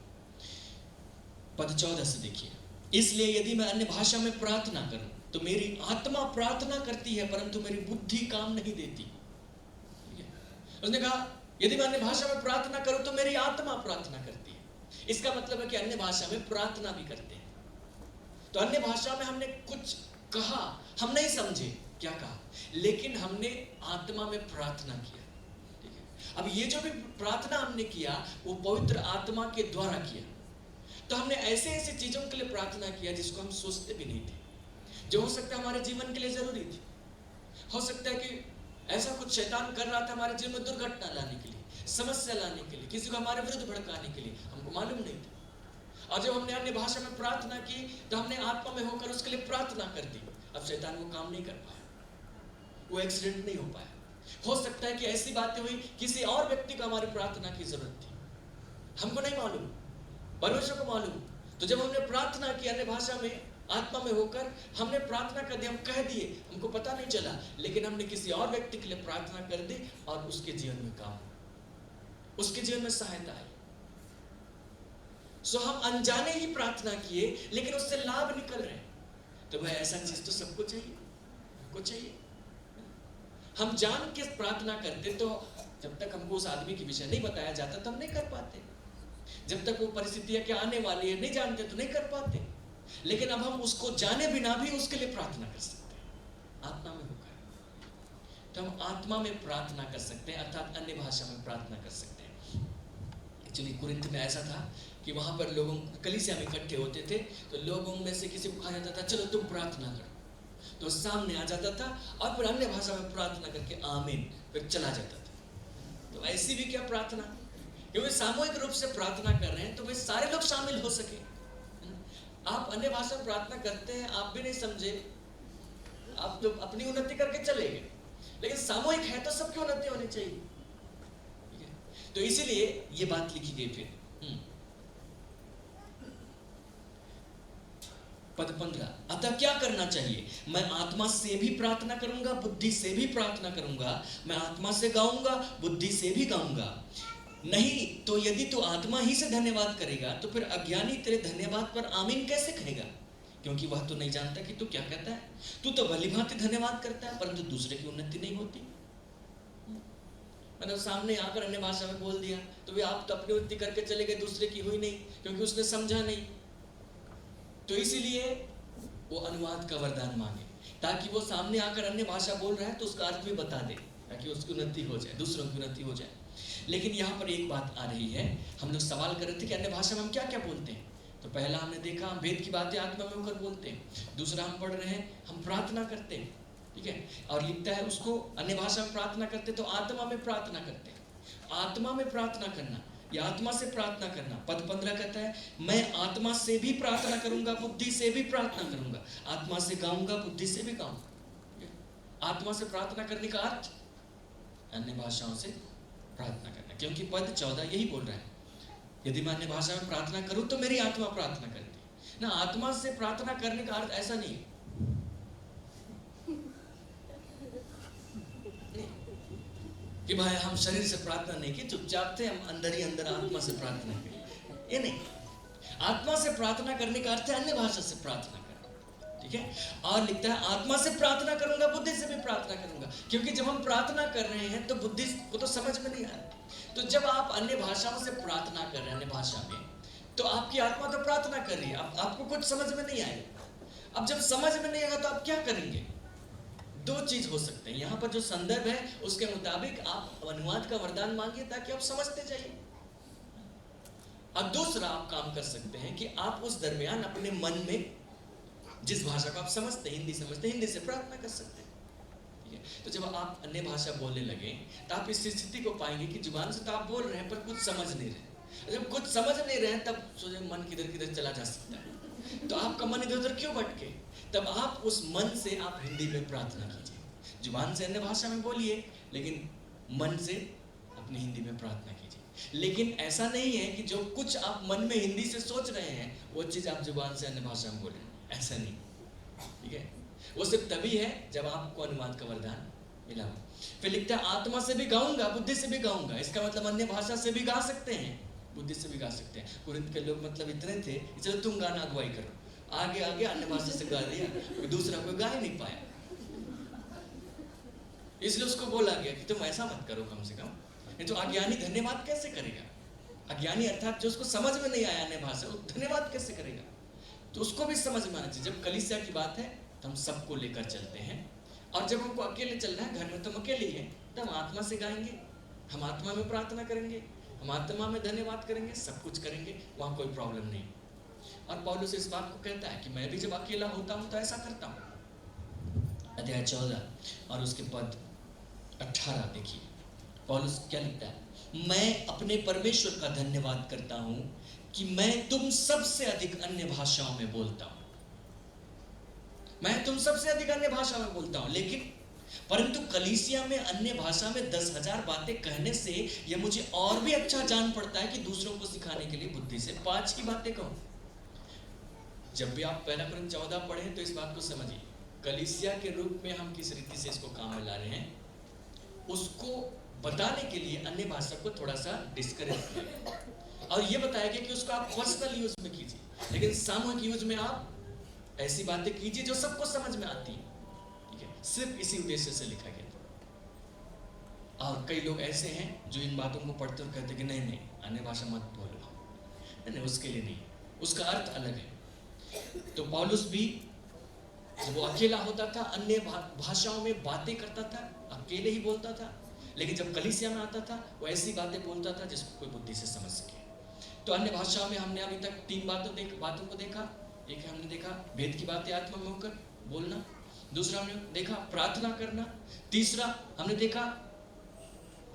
पद 14 से देखिए, इसलिए यदि मैं अन्य भाषा में प्रार्थना करूं तो मेरी आत्मा प्रार्थना करती है परंतु मेरी बुद्धि काम नहीं देती। उसने कहा यदि मैं अन्य भाषा में प्रार्थना करूं तो मेरी आत्मा प्रार्थना करती है। इसका मतलब है कि अन्य भाषा में प्रार्थना भी करते हैं। तो अन्य भाषा में हमने कुछ कहा, हम नहीं समझे क्या कहा, लेकिन हमने आत्मा में प्रार्थना किया, ठीक है। अब ये जो भी प्रार्थना हमने किया वो पवित्र आत्मा के द्वारा किया। तो हमने ऐसे ऐसे चीजों के लिए प्रार्थना किया जिसको हम सोचते भी नहीं थे, जो हो सकता है हमारे जीवन के लिए जरूरी थी। हो सकता है कि ऐसा कुछ शैतान कर रहा था हमारे जीवन में दुर्घटना लाने के लिए, समस्या लाने के लिए, किसी को हमारे विरुद्ध भड़काने के लिए, हमको मालूम नहीं था। और जब हमने अन्य भाषा में प्रार्थना की तो हमने आत्मा में होकर उसके लिए प्रार्थना कर दी। अब शैतान वो काम नहीं कर पाया, वो एक्सीडेंट नहीं हो पाया। हो सकता है कि ऐसी बातें हुई, किसी और व्यक्ति को हमारी प्रार्थना की जरूरत थी, हमको नहीं मालूम, परमेश्वर को मालूम। तो जब हमने प्रार्थना की अन्य भाषा में आत्मा में होकर, हमने प्रार्थना कर दी, हम कह दिए, हमको पता नहीं चला, लेकिन हमने किसी और व्यक्ति के लिए प्रार्थना कर दी और उसके जीवन में काम, उसके जीवन में सहायता आई। सो हम अनजाने ही प्रार्थना किए लेकिन उससे लाभ निकल रहे हैं। तो भाई ऐसा चीज तो सबको चाहिए, हमको चाहिए। हम जान के प्रार्थना करते तो जब तक हमको उस आदमी के विषय नहीं बताया जाता तो हम नहीं कर पाते। जब तक वो परिस्थितियां क्या आने वाली है नहीं जानते तो नहीं कर पाते। लेकिन अब हम उसको जाने बिना भी उसके लिए प्रार्थना कर सकते हैं आत्मा में होकर। तो हम आत्मा में प्रार्थना कर सकते हैं, अर्थात अन्य भाषा में प्रार्थना कर सकते हैं। एक्चुअली कुरिन्थ में ऐसा था कि वहां पर लोगों कलीसिया में इकट्ठे होते थे, तो लोगों में से किसी को कहा जाता था चलो तुम प्रार्थना करो, तो सामने आ जाता था और फिर अन्य भाषा में प्रार्थना करके आमीन, फिर चला जाता था। तो ऐसी भी क्या प्रार्थना, क्योंकि सामूहिक रूप से प्रार्थना कर रहे हैं तो वे सारे लोग शामिल हो सके। आप अन्य भाषा में प्रार्थना करते हैं, आप भी नहीं समझे, आप तो अपनी उन्नति करके चले गए, लेकिन सामूहिक है तो सबकी उन्नति होनी चाहिए। ठीक है, तो इसीलिए ये बात लिखी गई। फिर पद 15, अतः क्या करना चाहिए? मैं आत्मा से भी प्रार्थना करूंगा, बुद्धि से भी प्रार्थना करूंगा। मैं आत्मा से गाऊंगा, बुद्धि से भी गाऊंगा। नहीं तो यदि तू आत्मा ही से धन्यवाद करेगा तो फिर अज्ञानी तेरे धन्यवाद पर आमीन कैसे कहेगा? क्योंकि वह तो नहीं जानता कि तू क्या कहता है। तू तो भलीभांति धन्यवाद करता है परंतु दूसरे की उन्नति नहीं होती। मतलब सामने आकर अन्य भाषा में बोल दिया तो वे आप तो अपनी उन्नति करके चले गए, दूसरे की हुई नहीं, क्योंकि उसने समझा नहीं। तो इसीलिए वो अनुवाद का वरदान मांगे, ताकि वो सामने आकर अन्य भाषा बोल रहा है तो उसका अर्थ भी बता दे, ताकि उसकी उन्नति हो जाए, दूसरों की उन्नति हो जाए। लेकिन यहाँ पर एक बात आ रही है, हम लोग सवाल कर रहे थे कि अन्य भाषा में हम क्या क्या बोलते हैं। तो पहला हमने देखा हम वेद की बातें आत्मा में होकर बोलते हैं। दूसरा हम पढ़ रहे हैं हम प्रार्थना करते हैं, ठीक है, और लिखता है उसको अन्य भाषा में प्रार्थना करते तो आत्मा में प्रार्थना करते हैं। आत्मा में प्रार्थना करना या आत्मा से प्रार्थना करना। पद 15 कहता है मैं आत्मा से भी प्रार्थना करूंगा, बुद्धि से भी प्रार्थना करूंगा। आत्मा से गाऊंगा, बुद्धि से भी गाऊंगा। आत्मा से प्रार्थना करने का अर्थ अन्य भाषाओं से प्रार्थना करना, क्योंकि पद 14 यही बोल रहा है, यदि मैं अन्य भाषा में प्रार्थना करूं तो मेरी आत्मा प्रार्थना करती ना। आत्मा से प्रार्थना करने का अर्थ ऐसा नहीं कि भाई हम शरीर से प्रार्थना नहीं की, चुपचाप थे, हम अंदर ही अंदर आत्मा से प्रार्थना करें, ये नहीं। आत्मा से प्रार्थना करने का अर्थ है अन्य भाषा से प्रार्थना करना, ठीक है। और लिखता है आत्मा से प्रार्थना करूंगा, बुद्धि से भी प्रार्थना करूंगा, क्योंकि जब हम प्रार्थना कर रहे हैं तो बुद्धि को तो समझ में नहीं आ रहा। तो जब आप अन्य भाषाओं से प्रार्थना कर रहे हैं, अन्य भाषा में, तो आपकी आत्मा तो प्रार्थना कर रही है, आपको कुछ समझ में नहीं आएगा। अब जब समझ में नहीं आएगा तो आप क्या करेंगे? दो चीज हो सकते हैं। यहाँ पर जो संदर्भ है उसके मुताबिक आप अनुवाद का वरदान मांगिए ताकि आप समझते जाइए। और दूसरा आप काम कर सकते हैं कि आप उस दरमियान अपने मन में जिस भाषा को आप समझते, हिंदी समझते, हिंदी से प्रार्थना कर सकते हैं, ठीक है। तो जब आप अन्य भाषा बोलने लगे तो आप इस स्थिति को पाएंगे कि जुबान से तो आप बोल रहे हैं पर कुछ समझ नहीं रहे। जब कुछ समझ नहीं रहे तब सोचे मन किधर किधर चला जा सकता है, तो आपका मन इधर उधर क्यों भटके? तब आप उस मन से आप हिंदी में प्रार्थना कीजिए। जुबान से अन्य भाषा में बोलिए लेकिन मन से अपनी हिंदी में प्रार्थना कीजिए। लेकिन ऐसा नहीं है कि जो कुछ आप मन में हिंदी से सोच रहे हैं वो चीज़ आप जुबान से अन्य भाषा में बोलें, ऐसा नहीं, ठीक है। वो सिर्फ तभी है जब आपको अनुवाद का वरदान मिला हो। फिर लिखता है आत्मा से भी गाऊंगा, बुद्धि से भी गाऊंगा। इसका मतलब अन्य भाषा से भी गा सकते हैं, बुद्धि से भी गा सकते हैं। कुरिन्थ के लोग मतलब इतने थे, चलो तुम गाना अगुवाई करो, आगे आगे अन्य भाषा से गा दिया, दूसरा कोई गा ही नहीं पाया। इसलिए उसको बोला गया कि तुम ऐसा मत करो, कम से कम नहीं तो अज्ञानी धन्यवाद कैसे करेगा? अज्ञानी अर्थात जो उसको समझ में नहीं आया अन्य भाषा, वो धन्यवाद कैसे करेगा? तो उसको भी समझ में आना चाहिए। जब कलीसिया की बात है तो हम सबको लेकर चलते हैं, और जब हमको अकेले चलना है, घर में तो हम अकेले ही हैं, तो हम आत्मा से गाएंगे, हम आत्मा में प्रार्थना करेंगे, हम आत्मा में धन्यवाद करेंगे, सब कुछ करेंगे, वहाँ कोई प्रॉब्लम नहीं। और पौलुस इस बात को कहता है कि मैं भी जब अकेला होता हूँ तो ऐसा करता हूँ। अध्याय 14 और उसके पद 18 देखिए। पौलुस क्या लिखता है? मैं अपने परमेश्वर का धन्यवाद करता हूं कि मैं तुम सबसे अधिक अन्य भाषाओं में बोलता हूं। मैं तुम सबसे अधिक अन्य भाषा में बोलता हूं, लेकिन परंतु कलीसिया में अन्य भाषा में 10,000 बातें कहने से यह मुझे और भी अच्छा जान पड़ता है कि दूसरों को सिखाने के लिए बुद्धि से 5 की बातें कहूं। जब भी आप पहला कुरिन्थ 14 पढ़ें तो इस बात को समझिए, कलीसिया के रूप में हम किस रीति से इसको काम में ला रहे हैं, उसको बताने के लिए अन्य भाषा को थोड़ा सा डिस्करेज किया और ये बताया गया कि उसको आप पर्सनल यूज में कीजिए, लेकिन सामूहिक यूज में आप ऐसी बातें कीजिए जो सबको समझ में आती है। ठीक है, सिर्फ इसी उद्देश्य से लिखा गया था। और कई लोग ऐसे हैं जो इन बातों को पढ़ते हुए कहते कि नहीं नहीं अन्य भाषा मत बोलो, नहीं उसके लिए नहीं, उसका अर्थ अलग है। तो पौलुस भी जब वो अकेला होता था अन्य भाषाओं में बातें करता था, अकेले ही बोलता था, लेकिन जब कलीसिया में आता था वो ऐसी बातें बोलता था जिसको कोई बुद्धि से समझ सके। तो अन्य भाषाओं में हमने अभी तक 3 बातों को देखा। एक हमने देखा वेद की बातें आत्मा में होकर बोलना, दूसरा हमने देखा प्रार्थना करना, तीसरा हमने देखा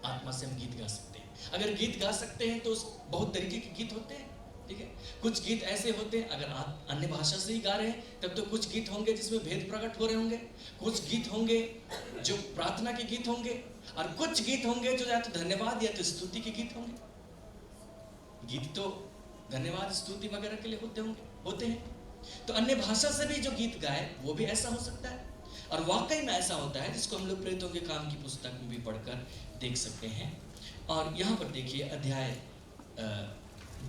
आत्मा से हम गीत गा सकते हैं। अगर गीत गा सकते हैं तो बहुत तरीके के गीत होते हैं। ठीक है, कुछ गीत ऐसे होते हैं अगर आप अन्य भाषा से ही गा रहे हैं तब तो कुछ गीत होंगे जिसमें भेद प्रकट हो रहे होंगे, कुछ गीत होंगे जो प्रार्थना के गीत होंगे, और कुछ गीत होंगे जो या तो धन्यवाद या तो स्तुति के गीत होंगे। गीत तो धन्यवाद स्तुति वगैरह के लिए होते हैं। तो अन्य भाषा से भी जो गीत गाए वो भी ऐसा हो सकता है, और वाकई में ऐसा होता है, जिसको हम लोग प्रेरितों के काम की पुस्तक में भी पढ़कर देख सकते हैं। और यहाँ पर देखिए अध्याय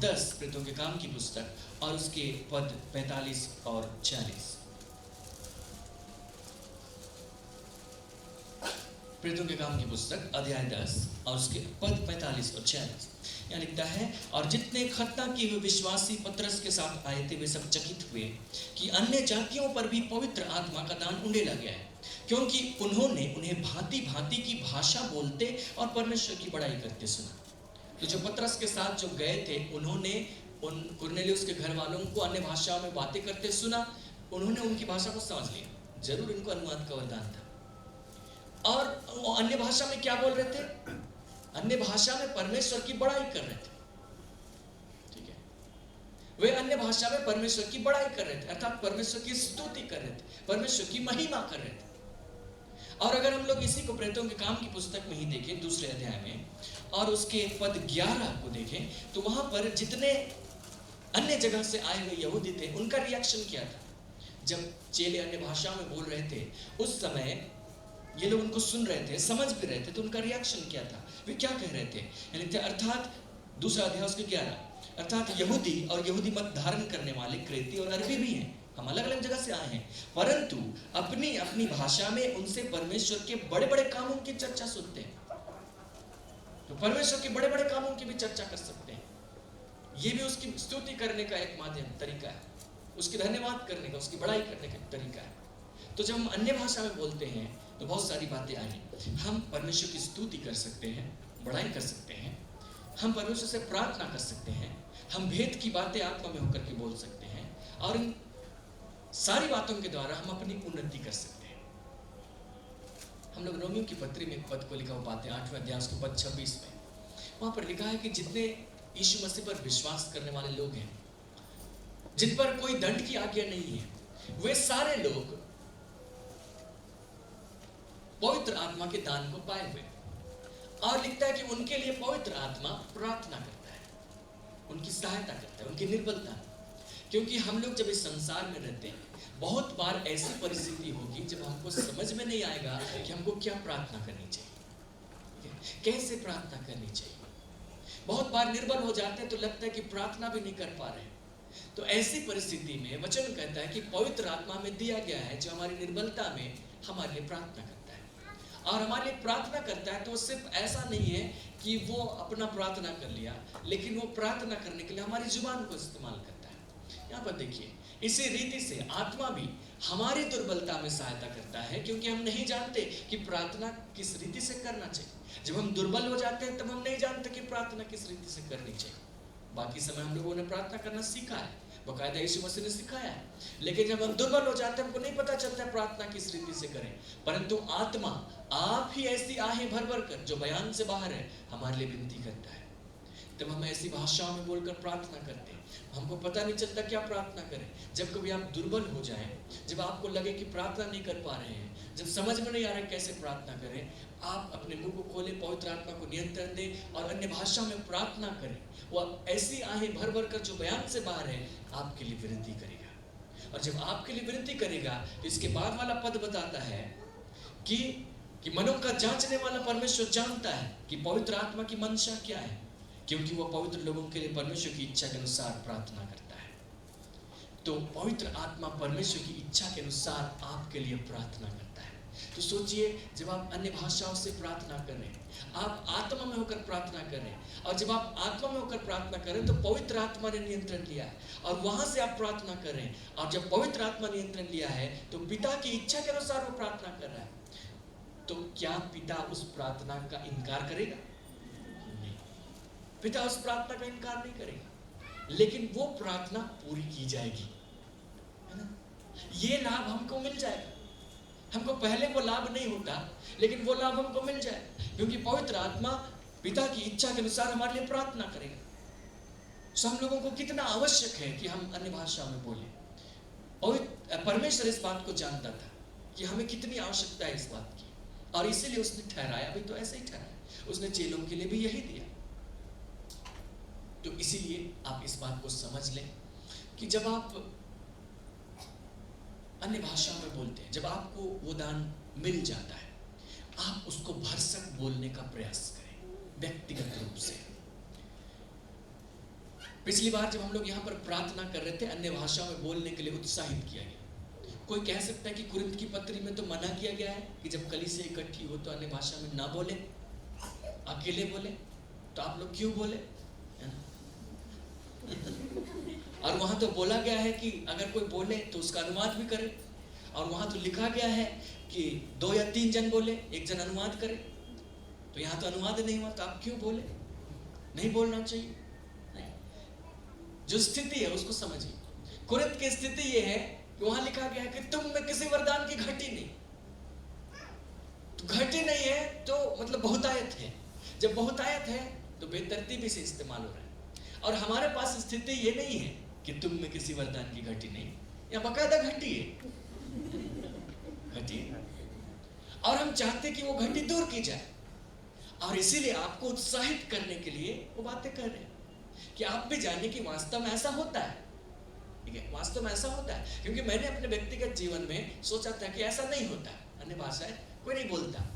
10 प्रेरितों के काम की पुस्तक और उसके पद 45 और 40। प्रेरितों के काम की पुस्तक अध्याय 10 और उसके पद 45 और 46 यहाँ लिखता है, और जितने खतना किए हुए विश्वासी पतरस के साथ आए थे वे सब चकित हुए कि अन्य जातियों पर भी पवित्र आत्मा का दान उंडेला गया है, क्योंकि उन्होंने उन्हें भांति भांति की भाषा बोलते और परमेश्वर की बड़ाई करते सुना। तो जो पतरस के साथ जो गए थे उन्होंने उन कुरनेलियुस के घर वालों को अन्य भाषाओं में बातें करते सुना, उन्होंने उनकी भाषा को समझ लिया, जरूर इनको अनुवाद का वरदान था। और अन्य भाषा में क्या बोल रहे थे? अन्य भाषा में परमेश्वर की बड़ाई कर रहे थे। ठीक है, वे अन्य भाषा में परमेश्वर की बड़ाई कर रहे थे, अर्थात परमेश्वर की स्तुति कर रहे थे, परमेश्वर की महिमा कर रहे थे। और अगर हम लोग इसी को प्रेरितों के काम की पुस्तक में ही देखें दूसरे अध्याय में और उसके पद 11 को देखें तो वहां पर जितने अन्य जगह से आए हुए यहूदी थे उनका रिएक्शन क्या था? जब चेले अन्य भाषा में बोल रहे थे उस समय ये लोग उनको सुन रहे थे, समझ भी रहे थे, तो उनका रिएक्शन क्या था? वे क्या कह रहे थे? यानी अर्थात दूसरा अध्याय उसके 11, अर्थात यहूदी और यहूदी मत धारण करने वाले क्रेती और अरबी भी हैं, हम अलग अलग जगह से आए हैं, परंतु अपनी अपनी भाषा में उनसे परमेश्वर के बड़े बड़े कामों की चर्चा सुनते हैं। तो परमेश्वर के बड़े बड़े कामों की भी चर्चा कर सकते हैं। ये भी उसकी स्तुति करने का एक माध्यम तरीका है, उसकी धन्यवाद करने का, उसकी बड़ाई करने का तरीका है। तो जब हम अन्य भाषा में बोलते हैं तो बहुत सारी बातें आई। हम परमेश्वर की स्तुति कर सकते हैं, बड़ाई कर सकते हैं, हम परमेश्वर से प्रार्थना कर सकते हैं, हम भेद की बातें आत्मा में होकर के बोल सकते हैं, और इन सारी बातों के द्वारा हम अपनी उन्नति कर सकते हैं। हम लोग रोमियो की पत्री में एक पद को लिखा हुआ पाते हैं 8वें अध्याय उसके पद 26 में, वहां पर लिखा है कि जितने यीशु मसीह पर विश्वास करने वाले लोग हैं, जिन पर कोई दंड की आज्ञा नहीं है, वे सारे लोग पवित्र आत्मा के दान को पाए हुए। और लिखता है कि उनके लिए पवित्र आत्मा प्रार्थना करता है, उनकी सहायता करता है, उनकी निर्बलता। क्योंकि हम लोग जब इस संसार में रहते हैं बहुत बार ऐसी परिस्थिति होगी जब हमको समझ में नहीं आएगा कि हमको क्या प्रार्थना करनी चाहिए, कैसे प्रार्थना करनी चाहिए। बहुत बार निर्बल हो जाते हैं तो लगता है कि प्रार्थना भी नहीं कर पा रहे। तो ऐसी परिस्थिति में वचन कहता है कि पवित्र आत्मा में दिया गया है जो हमारी निर्बलता में हमारे लिए प्रार्थना करता है। और हमारे लिए प्रार्थना करता है तो वो सिर्फ ऐसा नहीं है कि वो अपना प्रार्थना कर लिया, लेकिन वो प्रार्थना करने के लिए हमारी जुबान को इस्तेमाल करता है। यहाँ पर देखिए इसी रीति से आत्मा भी हमारी दुर्बलता में सहायता करता है, क्योंकि हम नहीं जानते कि प्रार्थना किस रीति से करना चाहिए। जब हम दुर्बल हो जाते हैं तब हम नहीं जानते कि प्रार्थना किस रीति से करनी चाहिए। बाकी समय हम लोगों ने प्रार्थना करना सीखा है, बकायदा यीशु मसीह ने सिखाया है। लेकिन जब हम दुर्बल हो जाते हैं, हमको नहीं पता चलता है प्रार्थना किस रीति से करें। परंतु आत्मा आप ही ऐसी आहें भर भर कर, जो बयान से बाहर है, हमारे लिए विनती करता है। तब हम ऐसी भाषाओं में बोलकर प्रार्थना करते हैं, हमको पता नहीं चलता क्या प्रार्थना करें। जब कभी आप दुर्बल हो जाएं, जब आपको लगे कि प्रार्थना नहीं कर पा रहे हैं, जब समझ में नहीं आ रहा है कैसे प्रार्थना करें, आप अपने मुंह को खोलें, पवित्र आत्मा को नियंत्रण दें और अन्य भाषा में प्रार्थना करें। वो ऐसी आहें भर भर कर, जो बयान से बाहर है, आपके लिए विनती करेगा। और जब आपके लिए विनती करेगा, तो इसके बाद वाला पद बताता है कि मनों का जांचने वाला परमेश्वर जानता है कि पवित्र आत्मा की मंशा क्या है, क्योंकि वह पवित्र लोगों के लिए परमेश्वर की इच्छा के अनुसार प्रार्थना करता है। तो पवित्र आत्मा परमेश्वर की इच्छा के अनुसार आपके लिए प्रार्थना करता है। तो सोचिए, जब आप अन्य भाषाओं से प्रार्थना कर रहे हैं, आप आत्मा में होकर प्रार्थना कर रहे हैं, और जब आप आत्मा में होकर प्रार्थना कर रहे हैं, तो पवित्र आत्मा ने नियंत्रण लिया है और वहां से आप प्रार्थना कर रहे हैं। और जब पवित्र आत्मा नियंत्रण लिया है, तो पिता की इच्छा के अनुसार वो प्रार्थना कर रहा है। तो क्या पिता उस प्रार्थना का इनकार करेगा? नहीं, पिता उस प्रार्थना का इनकार नहीं करेगा, लेकिन वो प्रार्थना पूरी की जाएगी, है ना? ये लाभ हमको मिल जाएगा। हमको पहले वो लाभ नहीं होता, लेकिन वो लाभ हमको मिल जाएगा, क्योंकि पवित्र आत्मा पिता की इच्छा के अनुसार हमारे लिए प्रार्थना करेगा। तो हम लोगों को कितना आवश्यक है कि हम अन्य भाषा में बोलें। और परमेश्वर इस बात को जानता था कि हमें कितनी आवश्यकता है इस बात की, और इसीलिए उसने ठहराया भी, तो ऐसे ही ठहराया, उसने चेलों के लिए भी यही दिया। तो इसीलिए आप इस बात को समझ लें कि जब आप अन्य भाषा में बोलते हैं, जब आपको वो दान मिल जाता है, आप उसको भरसक बोलने का प्रयास करें व्यक्तिगत रूप से। पिछली बार जब हम लोग यहाँ पर प्रार्थना कर रहे थे, अन्य भाषा में बोलने के लिए उत्साहित किया गया। कोई कह सकता है कि कुरिन्थ की पत्री में तो मना किया गया है कि जब कलीसिया इकट्ठी हो तो अन्य भाषा में ना बोले, अकेले बोले। तो आप लोग क्यों बोले? और वहां तो बोला गया है कि अगर कोई बोले तो उसका अनुवाद भी करे, और वहां तो लिखा गया है कि 2 या 3 जन बोले, 1 जन अनुवाद करे। तो यहाँ तो अनुवाद नहीं हुआ, तो आप क्यों बोले? नहीं बोलना चाहिए। नहीं, जो स्थिति है उसको समझिए। कुरिन्थ की स्थिति ये है कि वहां लिखा गया है कि तुम में किसी वरदान की घटी नहीं। तो घटी नहीं है तो मतलब बहुतायत है। जब बहुतायत है तो बेतरतीबी से इस्तेमाल हो रहा है। और हमारे पास स्थिति ये नहीं है कि तुम में किसी वरदान की घटी नहीं, या बकायदा घटी है, घटी है। और हम चाहते कि वो घटी दूर की जाए, और इसीलिए आपको उत्साहित करने के लिए वो बातें कर रहे हैं कि आप भी जाने कि वास्तव में ऐसा होता है। ठीक है, वास्तव में ऐसा होता है, क्योंकि मैंने अपने व्यक्तिगत जीवन में सोचा था कि ऐसा नहीं होता है, अन्य भाषाएं कोई नहीं बोलता,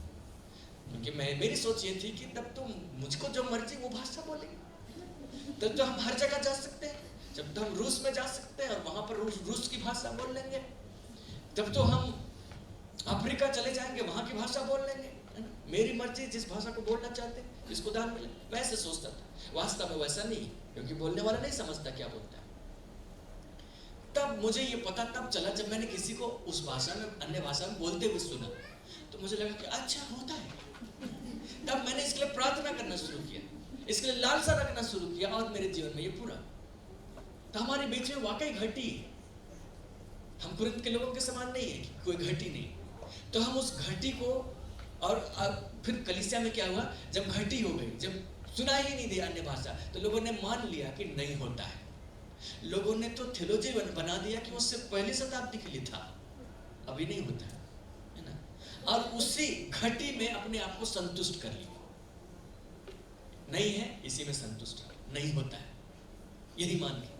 क्योंकि मेरी सोच ये थी कि तब तो मुझको जो मर्जी वो भाषा बोलेंगे, तब तो हम हर जगह जा सकते हैं। जब तो हम रूस में जा सकते हैं और वहां पर रूस की भाषा बोल लेंगे, तब तो हम अफ्रीका चले जाएंगे, वहां की भाषा बोल लेंगे, है ना? मेरी मर्जी, जिस भाषा को बोलना चाहते हैं, जिसको दान मिले, वैसे सोचता था। वास्तव में वैसा नहीं, क्योंकि बोलने वाला नहीं समझता क्या बोलता है। तब मुझे ये पता तब चला जब मैंने किसी को उस भाषा में, अन्य भाषा में बोलते हुए सुना, तो मुझे लगा कि अच्छा होता है। तब मैंने इसके लिए प्रार्थना करना शुरू किया, इसके लिए लालसा रखना शुरू किया, और मेरे जीवन में ये पूरा। तो हमारे बीच में वाकई घटी है। हम कुरिन्थ के लोगों के समान नहीं है कि कोई घटी नहीं। तो हम उस घटी को, और फिर कलीसिया में क्या हुआ, जब घटी हो गई, जब सुनाई ही नहीं दिया अन्य भाषा, तो लोगों ने मान लिया कि नहीं होता है। लोगों ने तो थियोलॉजी बना दिया कि उससे पहली शताब्दी के लिए था, अभी नहीं होता है ना? और उसी घटी में अपने आप को संतुष्ट कर लिया। नहीं है, इसी में संतुष्ट नहीं होता है, यही मान के।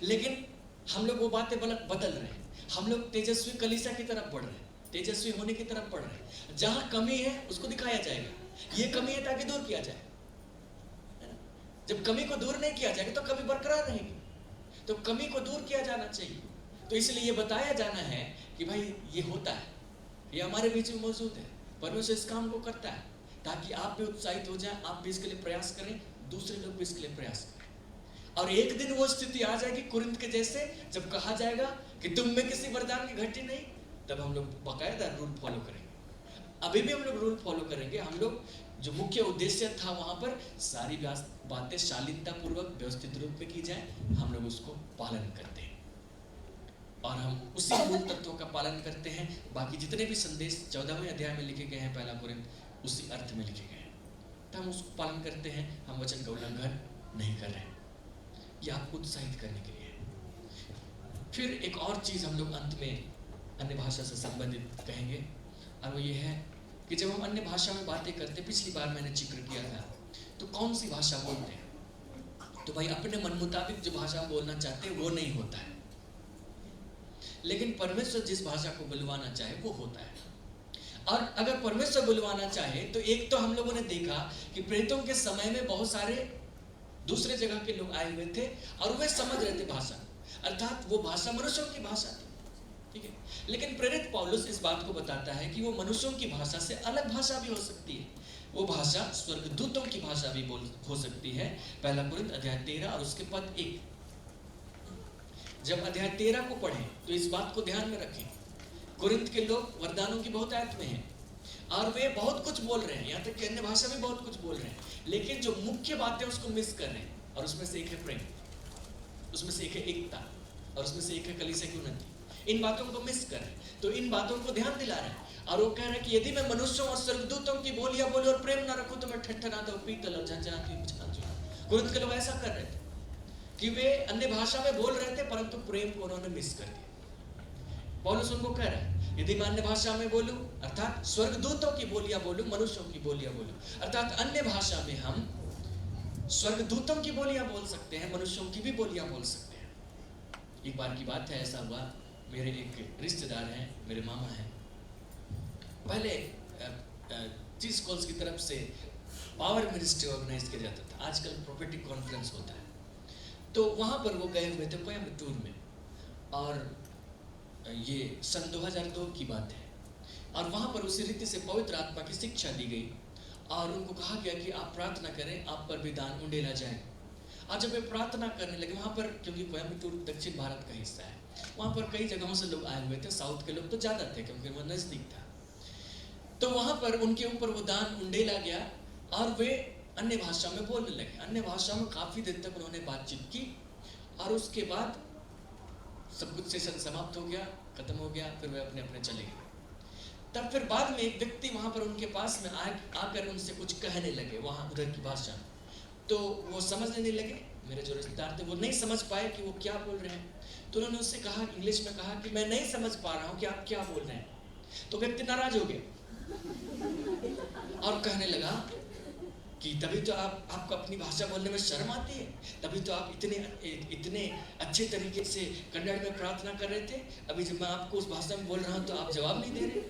लेकिन हम लोग वो बातें बदल रहे हैं। हम लोग तेजस्वी कलीसिया की तरफ बढ़ रहे हैं, तेजस्वी होने की तरफ बढ़ रहे हैं। जहां कमी है उसको दिखाया जाएगा, ये कमी है ताकि दूर किया जाए। जब कमी को दूर नहीं किया जाएगा तो कमी बरकरार रहेगी। तो कमी को दूर किया जाना चाहिए। तो इसलिए ये बताया जाना है कि भाई ये होता है, ये हमारे बीच में मौजूद है। परमेश्वर इस काम को करता है ताकि आप भी उत्साहित हो जाए, आप भी इसके लिए प्रयास करें, दूसरे लोग भी इसके लिए प्रयास करें। और एक दिन वो स्थिति आ जाएगी कुरिन्थ के जैसे, जब कहा जाएगा कि तुम में किसी वरदान की घटी नहीं, तब हम लोग बाकायदा रूल फॉलो करेंगे। अभी भी हम लोग रूल फॉलो करेंगे। हम लोग जो मुख्य उद्देश्य था वहां पर सारी बातें शालीनता पूर्वक व्यवस्थित रूप में की जाए, हम लोग उसको पालन करते हैं और हम उसी मूल तत्वों का पालन करते हैं। बाकी जितने भी संदेश 14वें अध्याय में लिखे गए हैं पहला कोरिन्थ उसी अर्थ में लिखे गए हैं, तो हम उसको पालन करते हैं। हम वचन का उल्लंघन नहीं कर रहे हैं। यह आपको उत्साहित करने के लिए है। फिर एक और चीज हम लोग अंत में अन्य भाषा से संबंधित कहेंगे और वो ये है कि जब हम अन्य भाषा में बातें करते, पिछली बार मैंने जिक्र किया था, तो कौन सी भाषा बोलते हैं? तो भाई अपने मन मुताबिक जो भाषा बोलना चाहते हैं वो नहीं होता है, लेकिन परमेश्वर जिस भाषा को बुलवाना चाहे वो होता है। और अगर परमेश्वर बुलवाना चाहे तो एक तो हम लोगों ने देखा कि प्रेरितों के समय में बहुत सारे दूसरे जगह के लोग आए हुए थे और वे समझ रहे थे भाषा, अर्थात वो भाषा मनुष्यों की भाषा थी, ठीक है। लेकिन प्रेरित पौलुस इस बात को बताता है कि वो मनुष्यों की भाषा से अलग भाषा भी हो सकती है। वो भाषा स्वर्गदूतों की भाषा भी हो सकती है। पहला कोरिन्थ अध्याय 13 और उसके पद 1। जब अध्याय 13 को पढ़ें तो इस बात को ध्यान में रखें, कोरिन्थ के लोग वरदानों की बहुत आयत में हैं और वे बहुत कुछ बोल रहे हैं, यहाँ तक कि अन्य भाषा में बहुत कुछ बोल रहे हैं, लेकिन जो मुख्य बातें उसको मिस कर रहे हैं। और उसमें से एक है प्रेम, उसमें से एक है एकता और उसमें से एक है कलीसिया की उन्नति। इन बातों को मिस कर रहे हैं, तो इन बातों को ध्यान दिला रहे हैं। और वो कह रहे हैं कि यदि मैं मनुष्यों और स्वर्गदूतों की बोलियां बोलूं और प्रेम ना रखूं तो मैं ठठराता हूं, पीतल और झंझनाती हूं, बुझाता हूं। कोरिन्थ के लोग ऐसा कर रहे थे कि वे अन्य भाषा में बोल रहे थे परंतु प्रेम को उन्होंने मिस कर दिया। पौलुस उनको कह रहा है यदि मैं अन्य भाषा में बोलूं, अर्थात स्वर्गदूतों की बोलियां बोलूं, मनुष्यों की बोलियां बोलूं, अर्थात अन्य भाषा में हम स्वर्गदूतों की बोलियां बोल सकते हैं, मनुष्यों की भी बोलियां बोल सकते हैं। एक बार की बात है, ऐसा हुआ, मेरे एक रिश्तेदार हैं, मेरे मामा हैं, पहले चीज कॉल्स की तरफ से पावर मिनिस्ट्री ऑर्गेनाइज किया जाता था, आजकल प्रोफेटिक कॉन्फ्रेंस होता है। तो वहां पर वो गए हुए थे कोयम्बटूर में, और ये सन 2002 की बात है। और वहां पर उसी रीति से पवित्र आत्मा की शिक्षा दी गई और उनको कहा गया कि आप प्रार्थना करें, आप पर भी दान उंडेला जाए। और जब वे प्रार्थना करने लगे वहां पर, क्योंकि कोयम्बटूर दक्षिण भारत का हिस्सा है, वहां पर कई जगहों से लोग आए हुए थे, साउथ के लोग तो ज्यादा थे क्योंकि वो नजदीक था। तो वहां पर उनके ऊपर वो दान उंडेला गया और वे अन्य भाषा में बोलने लगे। अन्य भाषा में काफी देर तक उन्होंने बातचीत की और उसके बाद सब कुछ सेशन समाप्त हो गया, खत्म हो गया, फिर वे अपने अपने चले गए। तब फिर बाद में एक व्यक्ति वहां पर उनके पास में आकर उनसे कुछ कहने लगे वहां उधर की भाषा में। तो वो समझने नहीं लगे, मेरे जो रिश्तेदार थे वो नहीं समझ पाए कि वो क्या बोल रहे हैं। तो उन्होंने उससे कहा, इंग्लिश में कहा कि मैं नहीं समझ पा रहा हूँ कि आप क्या बोल रहे हैं। तो व्यक्ति नाराज हो गया और कहने लगा कि तभी तो आपको अपनी भाषा बोलने में शर्म आती है, तभी तो आप इतने अच्छे तरीके से कन्नड़ में प्रार्थना कर रहे थे, अभी जब मैं आपको उस भाषा में बोल रहा हूं तो आप जवाब नहीं दे रहे।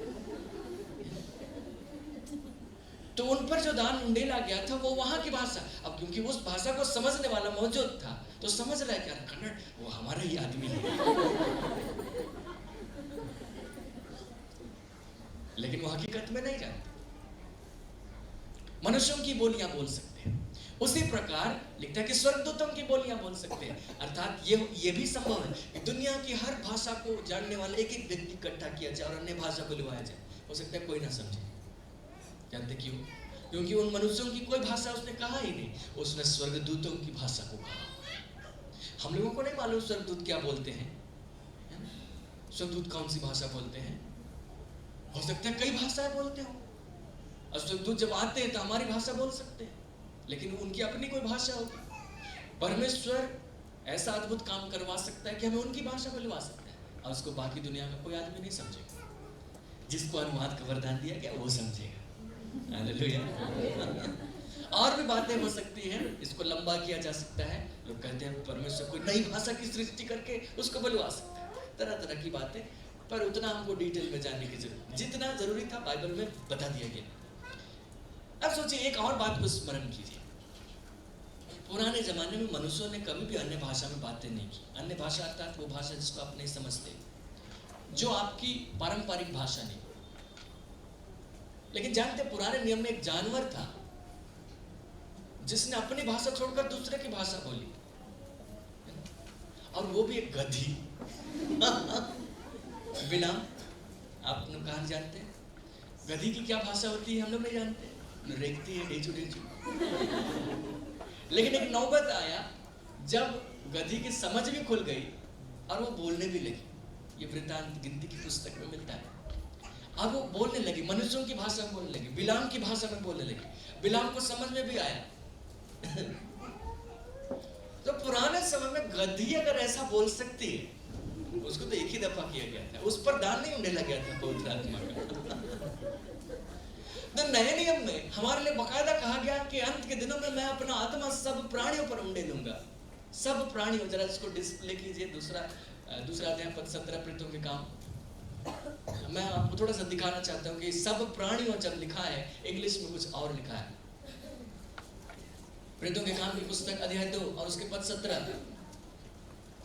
तो उन पर जो दान उंडेला गया था वो वहां की भाषा, अब क्योंकि उस भाषा को समझने वाला मौजूद था तो समझ रहा है क्या कन्नड़ वो हमारा ही आदमी है, लेकिन वो हकीकत में नहीं जानते। मनुष्यों की बोलियां बोल सकते हैं, उसी प्रकार लिखता है कि स्वर्गदूतों की बोलियां बोल सकते हैं। अर्थात ये भी संभव है कि दुनिया की हर भाषा को जानने वाला एक एक व्यक्ति इकट्ठा किया जाए और अन्य भाषा बुलवाया जाए। हो सकता है कोई ना समझे, जानते क्यों? क्योंकि उन मनुष्यों की कोई भाषा उसने कहा ही नहीं, उसने स्वर्गदूतों की भाषा को कहा। हम लोगों को नहीं मालूम स्वर्गदूत क्या बोलते हैं, स्वर्गदूत कौन सी भाषा बोलते हैं। हो सकता है कई भाषाएं बोलते हो, और स्वर्गदूत जब आते हैं तो हमारी भाषा बोल सकते हैं, लेकिन उनकी अपनी कोई भाषा होगी। परमेश्वर ऐसा अद्भुत काम करवा सकता है कि हमें उनकी भाषा बुलवा सकता है और उसको बाकी दुनिया में कोई आदमी नहीं समझेगा। जिसको अनुवाद का वरदान दिया गया वो समझेगा। हालेलुया। और भी बातें हो सकती हैं, इसको लंबा किया जा सकता है। लोग कहते हैं परमेश्वर कोई नई भाषा की सृष्टि करके उसको बुलवा सकता है, तरह तरह की बातें, पर उतना हमको डिटेल में जानने की जरूरत, जितना जरूरी था बाइबल में बता दिया गया। अब सोचिए एक और बात को स्मरण कीजिए, पुराने जमाने में मनुष्यों ने कभी भी अन्य भाषा में बातें नहीं की। अन्य भाषा अर्थात वो भाषा जिसको आप नहीं समझते, जो आपकी पारंपरिक भाषा नहीं। लेकिन जानते पुराने नियम में एक जानवर था जिसने अपनी भाषा छोड़कर दूसरे की भाषा बोली, और वो भी एक गधी। बिलाम, आप कहानी जानते हैं? गधी की क्या भाषा होती है हम लोग नहीं जानते, रेंगती है ढेचू ढेचू। लेकिन एक नौबत आया जब गधी की समझ भी खुल गई और वो बोलने भी लगी। ये वृत्तांत गिनती की पुस्तक में मिलता है। अब वो बोलने लगी, मनुष्यों की भाषा में बोलने लगी, बिलाम की भाषा में बोलने लगी। बिलाम को समझ में भी आया। तो पुराने समय में गधी अगर ऐसा बोल सकती है, उसको तो एक ही दफा किया गया था, उस पर दान नहीं उंडेला गया था पवित्र आत्मा का। तो नए नियम में हमारे लिए बकायदा कहा गया कि अंत के दिनों में मैं अपना आत्मा सब प्राणियों पर उंडेलूंगा। सब प्राणियों, जरा इसको डिस्प्ले कीजिए, दूसरा अध्याय पद 17 प्रेतों के काम। मैं आपको थोड़ा सा दिखाना चाहता हूँ कि सब प्राणियों जब लिखा है, इंग्लिश में कुछ और लिखा है। प्रेतों के काम की पुस्तक अध्याय 2 और उसके पद 17।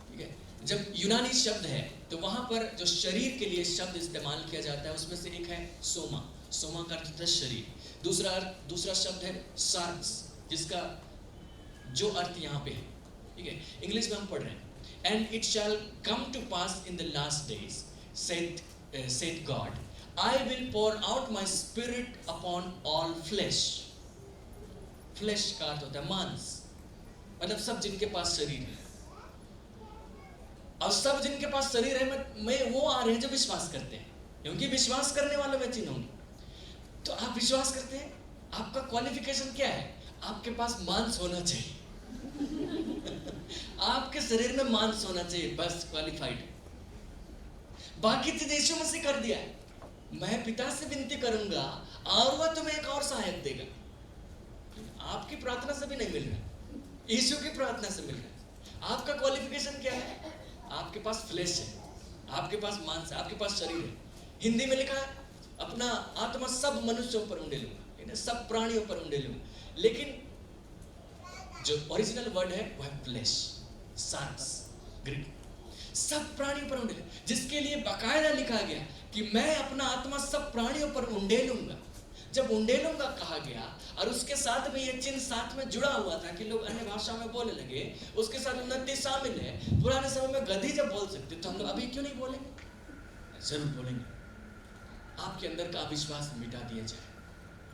ठीक है, जब यूनानी शब्द है तो वहां पर जो शरीर के लिए शब्द इस्तेमाल किया जाता है उसमें से एक है सोमा। सोमा का अर्थ है शरीर। दूसरा शब्द है सार्क्स, जिसका जो अर्थ यहाँ पे है। ठीक है, इंग्लिश में हम पढ़ रहे हैं, and it shall come to pass in the last days said God, I will pour out my spirit upon all flesh. Flesh का अर्थ होता है मांस, मतलब सब जिनके पास शरीर है। और सब जिनके पास शरीर है में वो आ रहे हैं जो विश्वास करते हैं, क्योंकि विश्वास करने वालों में चिन्ह। तो आप विश्वास करते हैं, आपका क्वालिफिकेशन क्या है? आपके पास मांस होना चाहिए। आपके शरीर में मांस होना चाहिए, बस क्वालिफाइड। बाकी चीज यीशु मसीह कर दिया है। मैं पिता से विनती करूंगा और वह तुम्हें एक और सहायक देगा। आपकी प्रार्थना से भी नहीं मिल रहा, यीशु की प्रार्थना से मिल रहा है। आपका क्वालिफिकेशन क्या है? आपके पास फ्लेश है, आपके पास मांस है, आपके पास शरीर है। हिंदी में लिखा है अपना आत्मा सब मनुष्यों पर उंडेलूंगा, सब प्राणियों पर उंडेलूंगा। लेकिन जो ओरिजिनल वर्ड है वह है फ्लेश, सार्क्स, ग्रीक। सब प्राणियों पर उंडेल, जिसके लिए बाकायदा लिखा गया कि मैं अपना आत्मा सब प्राणियों पर उंडेलूंगा। जब उंडेलूंगा कहा गया और उसके साथ में ये चिन्ह साथ में जुड़ा हुआ था कि लोग अन्य भाषा में बोलने लगे, उसके साथ उन्नति शामिल है। पुराने समय में गधी जब बोल सकते तो हम लोग अभी क्यों नहीं बोलेंगे? जरूर बोलेंगे। आपके अंदर का अविश्वास मिटा दिया जाए।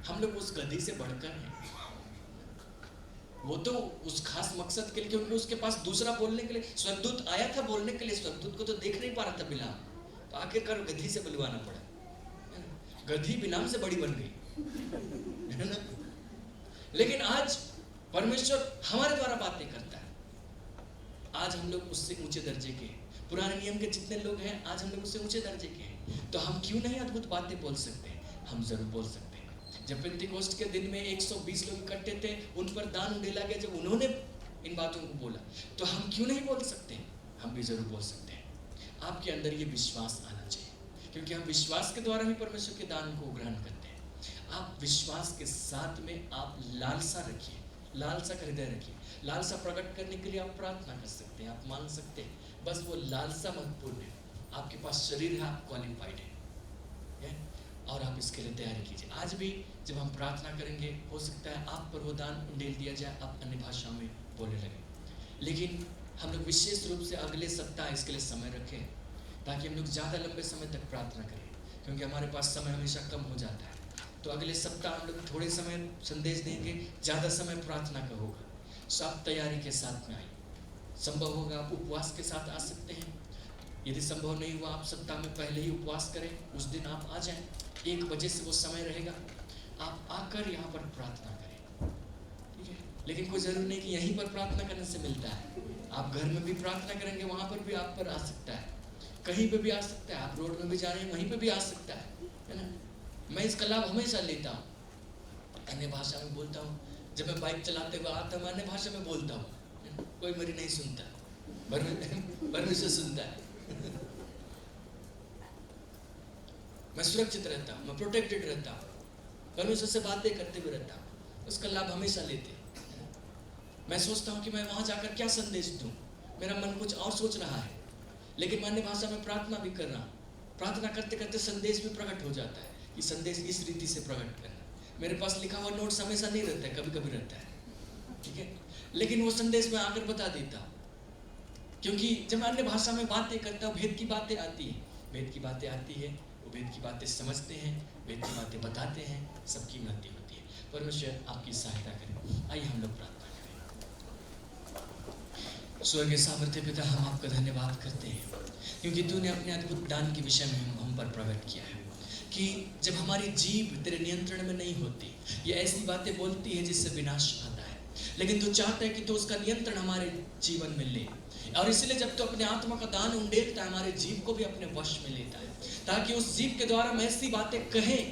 हम लोग उस गधी से बढ़कर हैं। वो तो उस खास मकसद के लिए, क्योंकि उसके पास दूसरा बोलने के लिए स्वर्गदूत आया था बोलने के लिए, स्वर्गदूत को तो देख नहीं पा रहा था बिलाम, तो आखिरकार गधी से बुलवाना पड़ा। गधी बिलाम से बड़ी बन गई, है ना? लेकिन आज परमेश्वर हमारे द्वारा बातें करता है। आज हम लोग उससे ऊंचे दर्जे के हैं। पुराने नियम के जितने लोग हैं आज हम लोग उससे ऊंचे दर्जे के हैं। तो हम क्यों नहीं अद्भुत बातें बोल सकते? हम जरूर बोल सकते हैं। जब पेंटिकोस्ट के दिन में 120 लोग इकट्ठे थे, उन पर दान उंडेला गया, जब उन्होंने इन बातों को बोला, तो हम क्यों नहीं बोल सकते? हम भी जरूर बोल सकते हैं। आपके अंदर ये विश्वास आना चाहिए, क्योंकि हम विश्वास के द्वारा ही परमेश्वर के दान को ग्रहण करते हैं। आप विश्वास के साथ में आप लालसा रखिए, लालसा का हृदय रखिए। लालसा प्रकट करने के लिए आप प्रार्थना कर सकते हैं, आप मांग सकते हैं, बस वो लालसा महत्वपूर्ण है। आपके पास शरीर है, आप क्वालिफाइड है, और आप इसके लिए तैयारी कीजिए। आज भी जब हम प्रार्थना करेंगे, हो सकता है आप पर वो दान उंडेल दिया जाए, आप अन्य भाषा में बोलने लगे। लेकिन हम लोग विशेष रूप से अगले सप्ताह इसके लिए समय रखें, ताकि हम लोग ज़्यादा लंबे समय तक प्रार्थना करें, क्योंकि हमारे पास समय हमेशा कम हो जाता है। तो अगले सप्ताह हम लोग थोड़े समय संदेश देंगे, ज़्यादा समय प्रार्थना का होगा। सो आप तैयारी के साथ में आइए। संभव होगा आप उपवास के साथ आ सकते हैं। यदि संभव नहीं हुआ, आप सप्ताह में पहले ही उपवास करें, उस दिन आप आ जाएं। 1 बजे से वो समय रहेगा, आप आकर यहाँ पर प्रार्थना करें, ठीक है? लेकिन कोई ज़रूरी नहीं कि यहीं पर प्रार्थना करने से मिलता है। आप घर में भी प्रार्थना करेंगे, वहाँ पर भी आप पर आ सकता है, कहीं पे भी आ सकता है। आप रोड में भी जा रहे हैं, वहीं पे भी आ सकता है ना? मैं इसका लाभ हमेशा लेता हूँ, अन्य भाषा में बोलता हूँ। जब मैं बाइक चलाते हुए आता हूँ, अन्य भाषा में बोलता हूँ, कोई मेरी नहीं सुनता, परमेश्वर सुनता है। मैं सुरक्षित रहता हूँ, मैं प्रोटेक्टेड रहता हूँ, परमेश्वर से बातें करते हुए रहता हूँ, उसका लाभ हमेशा लेते हैं। मैं सोचता हूँ कि मैं वहाँ जाकर क्या संदेश दूँ, मेरा मन कुछ और सोच रहा है, लेकिन मैं अन्य भाषा में प्रार्थना भी कर रहा हूँ। प्रार्थना करते करते संदेश भी प्रकट हो जाता है कि संदेश इस रीति से प्रकट करना। मेरे पास लिखा हुआ नोट्स हमेशा नहीं रहता है, कभी कभी रहता है, ठीक है? लेकिन वो संदेश मैं आकर बता देता हूँ, क्योंकि जब मैं अन्य भाषा में बातें करता हूँ, भेद की बातें आती है, भेद की बातें आती है, वेद की बातें समझते हैं, वेद की बातें बताते हैं, सबकी उन्नति होती है। परमेश्वर आपकी सहायता करें। आइए हम लोग प्रार्थना करें। स्वर्गीय सामर्थ्य पिता, हम आपका धन्यवाद करते हैं क्योंकि तूने अपने अद्भुत दान के विषय में हम पर प्रकट किया है कि जब हमारी जीभ तेरे नियंत्रण में नहीं होती, ये ऐसी बातें बोलती है जिससे विनाश आता है, लेकिन तू चाहता है कि तू उसका नियंत्रण हमारे जीवन में ले। और इसलिए जब तू अपने आत्मा का दान उंडेलता है, हमारे जीव को भी अपने वश में लेता है, ताकि उस जीव के द्वारा हम ऐसी बातें कहें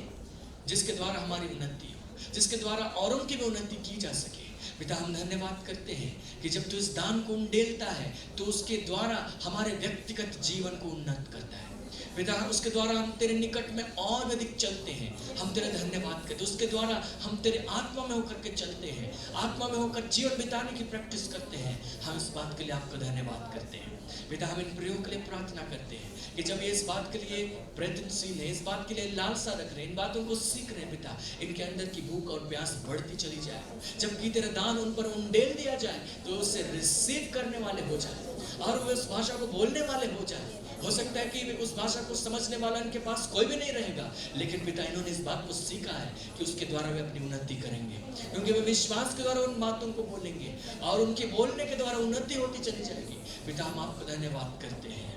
जिसके द्वारा हमारी उन्नति हो, जिसके द्वारा औरों की भी उन्नति की जा सके। पिता, हम धन्यवाद करते हैं कि जब तू इस दान को उंडेलता है तो उसके द्वारा हमारे व्यक्तिगत जीवन को उन्नत करता है। पिता, उसके द्वारा हम तेरे निकट में और अधिक चलते हैं, हम तेरा धन्यवाद करते हैं। उसके द्वारा हम तेरे आत्मा में होकर के चलते हैं, आत्मा में होकर जीवन बिताने की प्रैक्टिस करते हैं। हम इस बात के लिए आपका धन्यवाद करते हैं। पिता, हम इन प्रयोग के लिए प्रार्थना करते हैं कि जब ये इस बात के लिए प्रयत्नशील है, इस बात के लिए लालसा रख रहे हैं, इन बातों को सीख रहे हैं, पिता, इनके अंदर की भूख और प्यास बढ़ती चली जाए। जबकि तेरा दान उन पर उंडेल दिया जाए तो उसे रिसीव करने वाले हो जाए और वे उस भाषा को बोलने वाले हो जाए। हो सकता है कि उस भाषा को समझने वाला इनके पास कोई भी नहीं रहेगा, लेकिन पिता, इन्होंने इस बात को सीखा है कि उसके द्वारा वे अपनी उन्नति करेंगे, क्योंकि वे विश्वास के द्वारा उन बातों को बोलेंगे और उनके बोलने के द्वारा उन्नति होती चली जाएगी। पिता, हम आपको धन्यवाद करते हैं।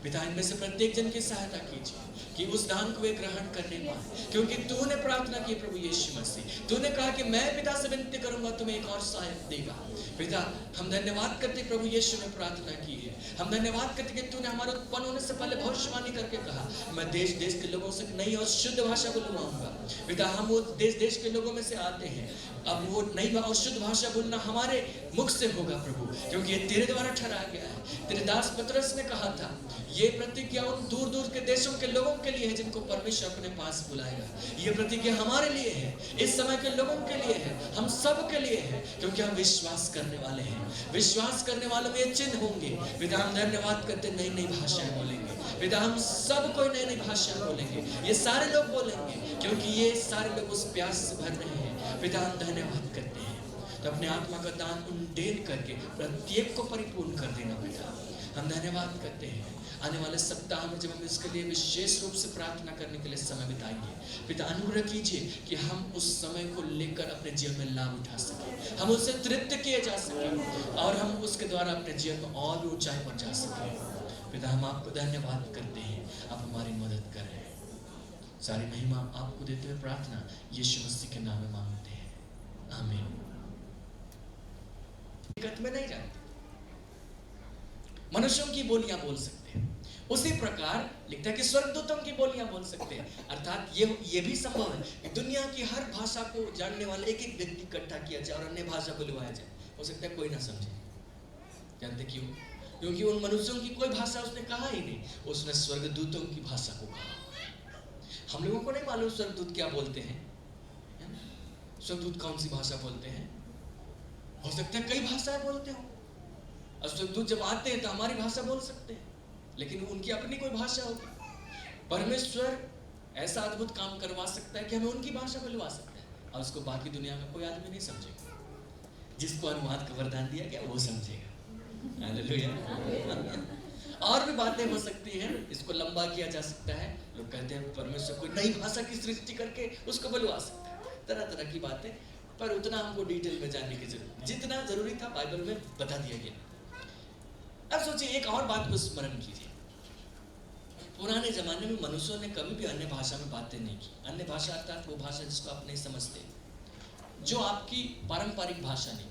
पिता, इनमें से प्रत्येक जन की सहायता कीजिए कि उस दान को वे ग्रहण करने पाए, क्योंकि तूने प्रार्थना की प्रभु यीशु मसीह, तूने कहा कि मैं पिता से विनती करूंगा, तुम्हें एक और सहायक देगा। पिता, हम धन्यवाद करते प्रभु यीशु ने प्रार्थना की है। हम धन्यवाद करते कि तूने हमारे उत्पन्न होने से पहले भविष्यवाणी करके कहा, मैं देश देश के लोगों से नई और शुद्ध भाषा बुलवाऊंगा। पिता, हम वो देश देश के लोगों में से आते हैं, अब वो नई और शुद्ध भाषा बोलना हमारे मुख से होगा प्रभु, क्योंकि ये तेरे द्वारा ठहराया गया है। तेरे दास पतरस ने कहा था, ये प्रतिज्ञा उन दूर दूर के देशों के लोगों के लिए है जिनको परमेश्वर अपने पास बुलाएगा। ये प्रतिज्ञा हमारे लिए है, इस समय के लोगों के लिए है, हम सब के लिए है, क्योंकि हम विश्वास करने वाले हैं। विश्वास करने वालों में ये चिन्ह होंगे। पिता, हम धन्यवाद करते नई नई भाषाएं बोलेंगे। पिता, हम सब कोई नई नई भाषा बोलेंगे, ये सारे लोग बोलेंगे, क्योंकि ये सारे लोग उस प्यास से भर रहे हैं। पिता, हम धन्यवाद करते हैं। तो अपने आत्मा का दान उंडेल करके प्रत्येक को परिपूर्ण कर देना। पिता, हम धन्यवाद करते हैं। आने वाले सप्ताह में जब हम इसके लिए विशेष रूप से प्रार्थना करने के लिए समय बिताएंगे, पिता, अनुग्रह कीजिए कि हम उस समय को लेकर अपने जीवन में लाभ उठा सकें, हम उससे तृप्त किए जा सकें और हम उसके द्वारा अपने जीवन में और भी ऊंचाई पर जा सकें। पिता, हम आपको धन्यवाद करते हैं, आप हमारी मदद कर रहे हैं। सारी महिमा आपको देते हुए प्रार्थना यीशु मसीह के नाम में मांगते हैं, आमीन। हकीकत में नहीं जानते, मनुष्यों की बोलियां बोल सकते हैं, उसी प्रकार लिखता है कि स्वर्गदूतों की बोलियां बोल सकते हैं। अर्थात ये भी संभव है कि दुनिया की हर भाषा को जानने वाले एक एक व्यक्ति इकट्ठा किया जाए और अन्य भाषा बुलवाया जाए। हो सकता है कोई ना समझे। जानते क्यों? क्योंकि उन मनुष्यों की कोई भाषा उसने कहा ही नहीं, उसने स्वर्गदूतों की भाषा को कहा। हम लोगों को नहीं मालूम स्वर्गदूत क्या बोलते हैं, स्वर्गदूत कौन सी भाषा बोलते हैं। हो सकता है कई भाषाएं बोलते हो, और स्वर्गदूत जब आते हैं तो हमारी भाषा बोल सकते हैं, लेकिन उनकी अपनी कोई भाषा होगी। परमेश्वर ऐसा अद्भुत काम करवा सकता है कि हमें उनकी भाषा बुलवा सकता है, और उसको बाकी दुनिया में कोई आदमी नहीं समझेगा। जिसको अनुवाद का वरदान दिया गया वो समझेगा। हालेलुया। और भी बातें हो सकती हैं, इसको लंबा किया जा सकता है। लोग कहते हैं परमेश्वर कोई नई भाषा की सृष्टि करके उसको बुलवा सकता है, तरह तरह की बातें, पर उतना हमको डिटेल में जानने की जरूरत, जितना जरूरी था बाइबल में बता दिया गया। अब सोचिए, एक और बात को स्मरण कीजिए। पुराने जमाने में मनुष्यों ने कभी भी अन्य भाषा में बातें नहीं की। अन्य भाषा अर्थात वो भाषा जिसको आप नहीं समझते, जो आपकी पारंपरिक भाषा नहीं।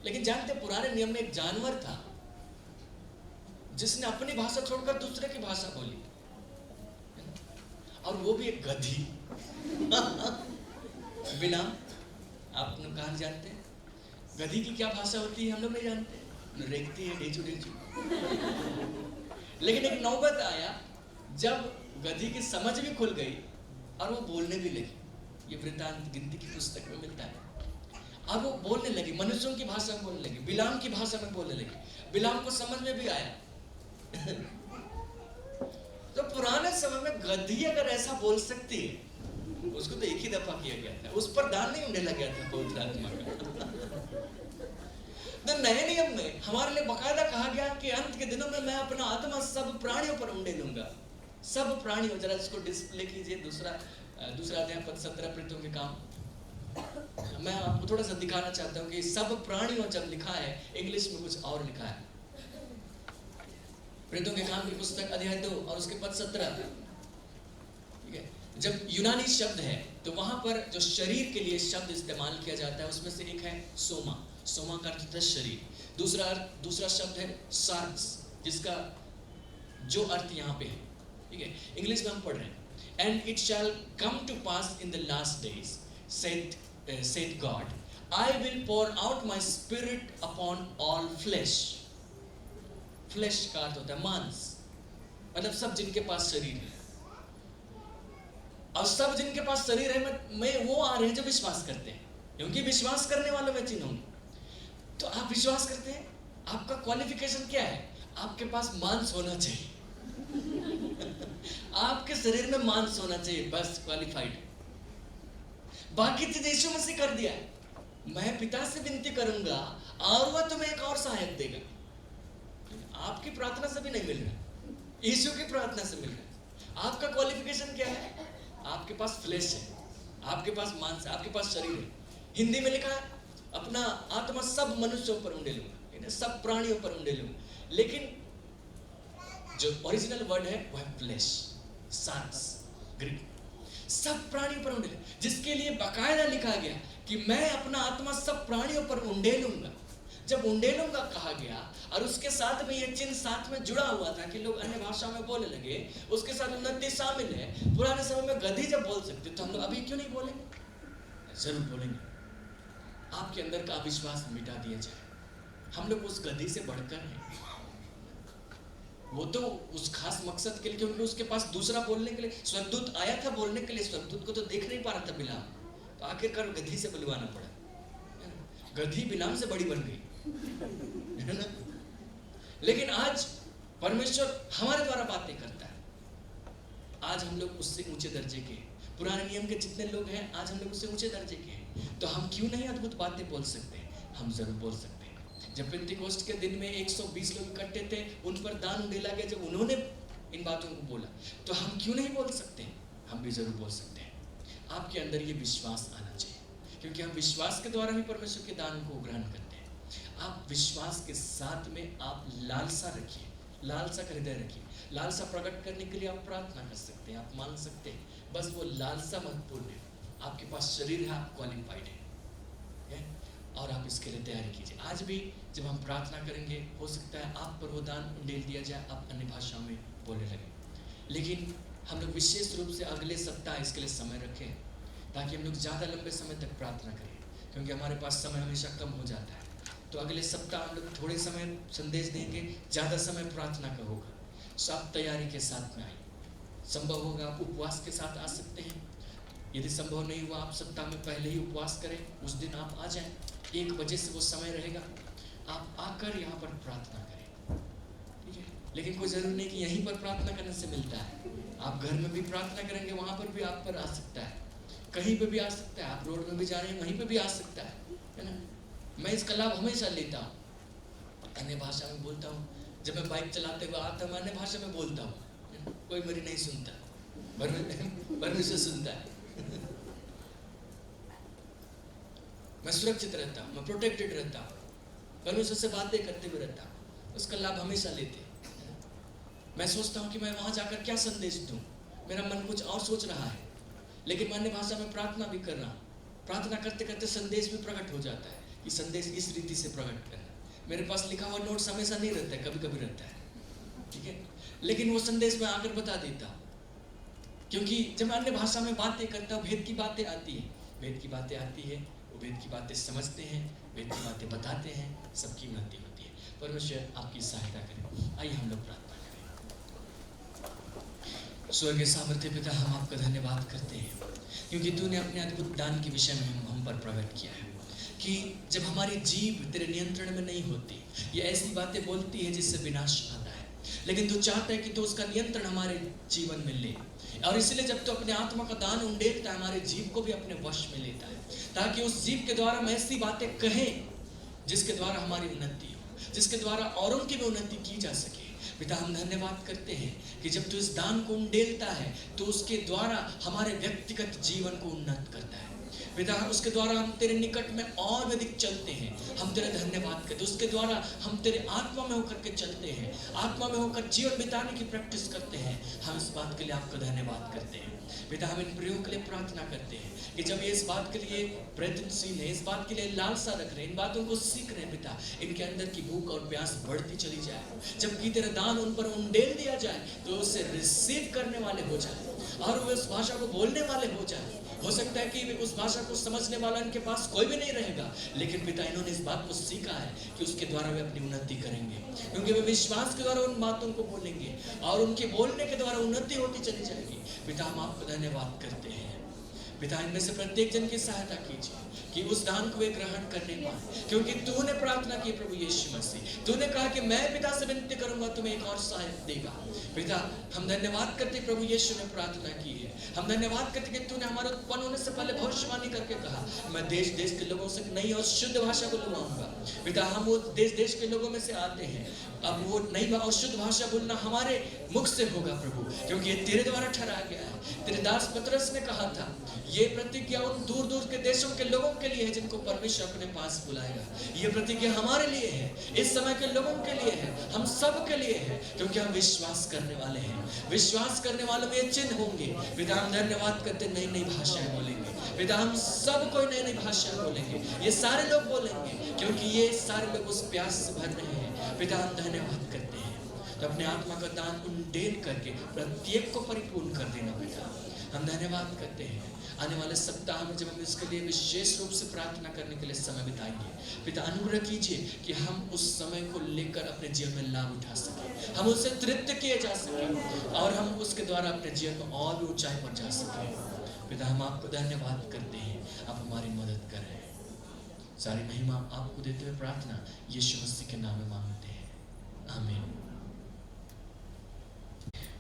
लेकिन जानते, पुराने नियम में एक जानवर था जिसने अपनी भाषा छोड़कर दूसरे की भाषा बोली, और वो भी एक गधी। बिलाम, आप लोग कहाँ जानते हैं गधी की क्या भाषा होती है? हम लोग नहीं जानते, रेखती है डेचू डेचू। लेकिन एक नौबत आया जब गधी की समझ भी खुल गई और वो बोलने भी लगी। ये वृत्तांत गिनती की पुस्तक में मिलता है। अब वो बोलने लगी, मनुष्यों की भाषा में बोलने लगी, बिलाम की भाषा में बोलने लगी। बिलाम को समझ में भी आया। तो पुराने समय में गधी अगर ऐसा बोल सकती है, उसको तो एक ही दफा किया गया था, उस पर दान नहीं उंडेला गया था पवित्र आत्मा का। तो नए नियम में हमारे लिए बकायदा कहा गया कि अंत के दिनों में मैं अपना आत्मा सब प्राणियों पर उंडेलूंगा, सब प्राणियों, जरा इसको डिस्प्ले कीजिए, दूसरा अध्याय पद 17 प्रेतों के काम। मैं आपको थोड़ा सा दिखाना चाहता हूँ कि सब प्राणियों जब लिखा है, इंग्लिश में कुछ और लिखा है। प्रेतों के काम की पुस्तक अध्याय 2 और उसके पद 17, ठीक है। जब यूनानी शब्द है तो वहां पर जो शरीर के लिए शब्द इस्तेमाल किया जाता है उसमें से एक है सोमा। सोमा का अर्थ होता है शरीर। दूसरा शब्द है सार्क्स, जिसका जो अर्थ यहाँ पे है, ठीक है। इंग्लिश में हम पढ़ रहे हैं, and it shall come to pass in the last days said God, I will pour out my spirit upon all flesh. Flesh का अर्थ होता है मांस, मतलब सब जिनके पास शरीर है। और सब जिनके पास शरीर है में वो आ रहे हैं जो विश्वास करते हैं, क्योंकि विश्वास करने वालों में चिन्ह होंगे। तो आप विश्वास करते हैं, आपका क्वालिफिकेशन क्या है? आपके पास मांस होना चाहिए। आपके शरीर में मांस होना चाहिए, बस क्वालिफाइड। बाकी चीज यीशु मसीह कर दिया है। मैं पिता से विनती करूंगा और वह तुम्हें एक और सहायक देगा। आपकी प्रार्थना से भी नहीं मिल रहा, यीशु की प्रार्थना से मिल रहा है। आपका क्वालिफिकेशन क्या है? आपके पास फ्लेश है, आपके पास मांस है, आपके पास शरीर है। हिंदी में लिखा है, अपना आत्मा सब मनुष्यों पर उंडेलूंगा, सब प्राणियों पर उंडेलूंगा। लेकिन जो ओरिजिनल वर्ड है वह है फ्लेश, सार्क्स, ग्रीक, सब प्राणियों पर उंडेल, जिसके लिए बाकायदा लिखा गया कि मैं अपना आत्मा सब प्राणियों पर उंडेलूंगा। जब उंडेलूंगा कहा गया और उसके साथ में ये चिन्ह साथ में जुड़ा हुआ था कि लोग अन्य भाषा में बोलने लगे, उसके साथ उन्नति शामिल है। पुराने समय में गधी जब बोल सकते तो हम लोग अभी क्यों नहीं बोलेंगे? जरूर बोलेंगे। आपके अंदर का अविश्वास मिटा दिया जाए। हम लोग उस गधी से बढ़कर हैं। वो तो उस खास मकसद के लिए, क्योंकि उसके पास दूसरा बोलने के लिए स्वर्गदूत आया था, बोलने के लिए। स्वर्गदूत को तो देख नहीं पा रहा था बिलाम, तो आखिरकार गधी से बुलवाना पड़ा। गधी बिलाम से बड़ी बन गई, है ना? लेकिन आज परमेश्वर हमारे द्वारा बातें करता है। आज हम लोग उससे ऊंचे दर्जे के, पुराने नियम के जितने लोग हैं आज हम लोग उससे ऊंचे दर्जे के हैं। तो हम क्यों नहीं अद्भुत बातें बोल सकते? हम जरूर बोल सकते हैं। जब पेंटिकोस्ट के दिन में 120 लोग इकट्ठे थे, उन पर दान उंडेला गया, जब उन्होंने इन बातों को बोला, तो हम क्यों नहीं बोल सकते? हम भी जरूर बोल सकते हैं। आपके अंदर ये विश्वास आना चाहिए, क्योंकि हम विश्वास के द्वारा ही परमेश्वर के दान को ग्रहण करते हैं। आप विश्वास के साथ में आप लालसा रखिए, लालसा का हृदय रखिए। लालसा प्रकट करने के लिए आप प्रार्थना कर सकते हैं, आप मान सकते हैं, बस वो लालसा महत्वपूर्ण है। आपके पास शरीर है, आप क्वालिफाइड है, और आप इसके लिए तैयारी कीजिए। आज भी जब हम प्रार्थना करेंगे, हो सकता है आप पर वो दान उंडेल दिया जाए, आप अन्य भाषा में बोलने लगे। लेकिन हम लोग विशेष रूप से अगले सप्ताह इसके लिए समय रखें, ताकि हम लोग ज़्यादा लंबे समय तक प्रार्थना करें, क्योंकि हमारे पास समय हमेशा कम हो जाता है। तो अगले सप्ताह हम लोग थोड़े समय संदेश देंगे, ज़्यादा समय प्रार्थना का होगा। सब तैयारी के साथ में आइए। संभव होगा आप उपवास के साथ आ सकते हैं। यदि संभव नहीं हुआ, आप सप्ताह में पहले ही उपवास करें, उस दिन आप आ जाएं। 1 बजे से वो समय रहेगा, आप आकर यहाँ पर प्रार्थना करें, ठीक है? लेकिन कोई जरूरी नहीं कि यहीं पर प्रार्थना करने से मिलता है। आप घर में भी प्रार्थना करेंगे, वहाँ पर भी आप पर आ सकता है, कहीं पे भी आ सकता है। आप रोड में भी जा रहे हैं, वहीं पे भी आ सकता है ना? मैं इसका लाभ हमेशा लेता हूँ, अन्य भाषा में बोलता हूँ। जब मैं बाइक चलाते हुए आता हूँ, मैं अन्य भाषा में बोलता हूँ, कोई मेरी नहीं सुनता, परमेश्वर सुनता है। मैं सुरक्षित रहता हूँ, मैं प्रोटेक्टेड रहता हूँ, परमेश्वर से बातें करते हुए रहता हूँ। उसका लाभ हमेशा लेते हैं। मैं सोचता हूँ कि मैं वहाँ जाकर क्या संदेश दूँ, मेरा मन कुछ और सोच रहा है, लेकिन मैं अन्य भाषा में प्रार्थना भी कर रहा हूँ। प्रार्थना करते करते संदेश भी प्रकट हो जाता है कि संदेश इस रीति से प्रकट करना। मेरे पास लिखा हुआ नोट्स हमेशा नहीं रहता है, कभी कभी रहता है, ठीक है? लेकिन वो संदेश मैं आकर बता देता हूँ, क्योंकि जब मैं अन्य भाषा में बातें करता हूँ, भेद की बातें आती है, भेद की बातें आती है, वो भेद की बातें समझते हैं, भेद की बातें बताते हैं, सबकी उन्नति होती है। परमेश्वर आपकी सहायता करें। आइए हम लोग प्रार्थना करें। स्वर्गीय सामर्थ्य पिता, हम आपका धन्यवाद करते हैं, क्योंकि तूने अपने अद्भुत दान के विषय में हम पर प्रकट किया है कि जब हमारी जीभ तेरे नियंत्रण में नहीं होती, ये ऐसी बातें बोलती है जिससे विनाश आता है, लेकिन तू चाहता है कि तू उसका नियंत्रण हमारे जीवन में ले। और इसलिए जब तू अपने आत्मा का दान उंडेलता है, हमारे जीव को भी अपने वश में लेता है, ताकि उस जीव के द्वारा हम ऐसी बातें कहें जिसके द्वारा हमारी उन्नति हो, जिसके द्वारा औरों की भी उन्नति की जा सके, पिता हम धन्यवाद करते हैं कि जब तू इस दान को उंडेलता है तो उसके द्वारा हमारे व्यक्तिगत जीवन को उन्नत करता है। पिता उसके द्वारा हम तेरे निकट में और अधिक चलते हैं, हम तेरे धन्यवाद करते हैं। उसके द्वारा हम तेरे आत्मा में होकर के चलते हैं, आत्मा में होकर जीवन बिताने की प्रैक्टिस करते हैं। हम इस बात के लिए आपका धन्यवाद करते हैं। पिता हम इन प्रियों के लिए प्रार्थना करते हैं कि जब ये इस बात के लिए प्रयत्नशील है, इस बात के लिए लालसा रख रहे हैं, इन बातों को सीख रहे हैं, पिता इनके अंदर की भूख और प्यास बढ़ती चली जाए। जबकि तेरा दान उन पर उंडेल दिया जाए तो उसे रिसीव करने वाले हो जाए और वे उस भाषा को बोलने वाले हो जाए। हो सकता है कि उस भाषा को समझने वाला इनके पास कोई भी नहीं रहेगा, लेकिन पिता इन्होंने इस बात को सीखा है कि उसके द्वारा वे अपनी उन्नति करेंगे, क्योंकि वे विश्वास के द्वारा उन बातों को बोलेंगे और उनके बोलने के द्वारा उन्नति होती चली जाएगी। पिता हम आपको धन्यवाद करते हैं। पिता इनमें से प्रत्येक जन की सहायता कीजिए कि उस दान को वे ग्रहण करने पाए, क्योंकि तूने प्रार्थना की प्रभु यीशु मसीह, तूने कहा कि मैं पिता से विनती करूंगा तुम्हें एक और सहायक देगा। पिता हम धन्यवाद करते प्रभु यीशु ने प्रार्थना की है। हम धन्यवाद करते कि तूने हमारे उत्पन्न होने से पहले भविष्यवाणी करके कहा मैं देश देश के लोगों से नई और शुद्ध भाषा को लुभाऊंगा। पिता हम वो देश देश के लोगों में से आते हैं, अब वो नई और शुद्ध भाषा बोलना हमारे मुख से होगा प्रभु, क्योंकि ये तेरे द्वारा ठहराया गया है। तेरे दास पतरस ने कहा था ये प्रतिज्ञा उन दूर दूर के देशों के लोगों के लिए है जिनको परमेश्वर अपने पास बुलाएगा। ये प्रतिज्ञा हमारे लिए है, इस समय के लोगों के लिए है, हम सब के लिए है, क्योंकि हम विश्वास करने वाले हैं। विश्वास करने वालों में ये चिन्ह होंगे। पिता हम धन्यवाद करते नई नई भाषाएं बोलेंगे। पिता हम सब कोई नई नई भाषाएं बोलेंगे, ये सारे लोग बोलेंगे, क्योंकि ये सारे लोग उस प्यास से भर रहे हैं। पिता हम धन्यवाद करते हैं, तो अपने आत्मा का दान उंडेल करके प्रत्येक को परिपूर्ण कर देना। पिता हम धन्यवाद करते हैं। आने वाले सप्ताह में जब हम इसके लिए विशेष रूप से प्रार्थना करने के लिए समय बिताएंगे, पिता अनुग्रह कीजिए कि हम उस समय को लेकर अपने जीवन में लाभ उठा सकें, हम उससे तृप्त किए जा सकें और हम उसके द्वारा अपने जीवन में और भी ऊंचाई पर जा सकें। पिता हम आपको धन्यवाद करते हैं, आप हमारी मदद कर रहे हैं। सारी महिमा आपको देते हुए प्रार्थना यीशु मसीह के नाम में मांगते हैं, आमीन।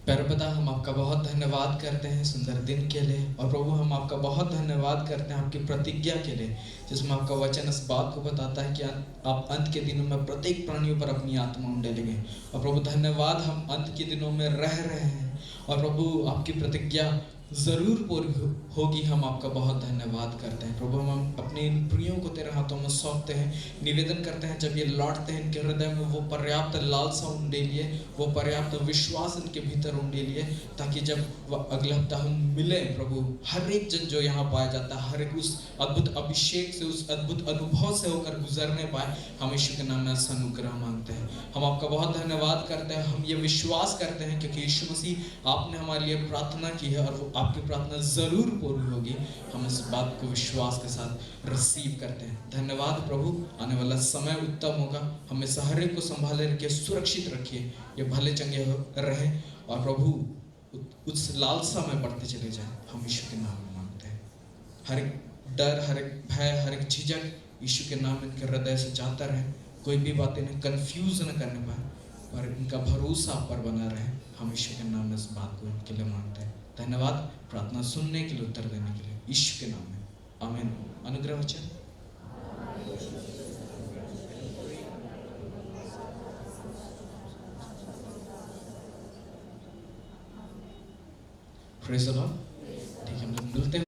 परमपिता हम आपका बहुत धन्यवाद करते हैं सुंदर दिन के लिए, और प्रभु हम आपका बहुत धन्यवाद करते हैं आपकी प्रतिज्ञा के लिए, जिसमें आपका वचन इस बात को बताता है कि आप अंत के दिनों में प्रत्येक प्राणियों पर अपनी आत्मा उंडेलेंगे। और प्रभु धन्यवाद, हम अंत के दिनों में रह रहे हैं और प्रभु आपकी प्रतिज्ञा ज़रूर पूरी होगी। हम आपका बहुत धन्यवाद करते हैं प्रभु। हम अपने इन प्रियों को तेरे हाथों में सौंपते हैं, निवेदन करते हैं जब ये लौटते हैं इनके हृदय में वो पर्याप्त लालसा उंडेलिए, वो पर्याप्त विश्वास इनके भीतर उंडेलिए, ताकि जब वह अगले हफ्ता हम मिले प्रभु, हर एक जन जो यहाँ पाया जाता है हर एक उस अद्भुत अभिषेक से, उस अद्भुत अनुभव से होकर गुजरने पाए। हम यीशु के नाम में ऐसा अनुग्रह मांगते हैं। हम आपका बहुत धन्यवाद करते हैं। हम ये विश्वास करते हैं क्योंकि यीशु मसीह आपने हमारे लिए प्रार्थना की है और वो आपकी प्रार्थना जरूर पूरी होगी। हम इस बात को विश्वास के साथ रिसीव करते हैं। धन्यवाद प्रभु, आने वाला समय उत्तम होगा। हमें हर एक को संभाले रखिए, सुरक्षित रखिए, ये भले चंगे रहे और प्रभु उस लालसा में बढ़ते चले जाए। हम यीशु के नाम में मांगते हैं। हर एक डर, हर एक भय, हर एक झिझक यीशु के नाम इनके हृदय से जाता रहे। कोई भी बातें इन्हें कंफ्यूज न करने पाए, पर इनका भरोसा आप पर बना रहे। हम यीशु के नाम में इस बात को इनके लिए मांगते हैं। धन्यवाद प्रार्थना सुनने के लिए, उत्तर देने के लिए, यीशु के नाम में आमीन। अनुग्रह वचन। Praise the Lord. ठीक है, हम लोग मिलते हैं।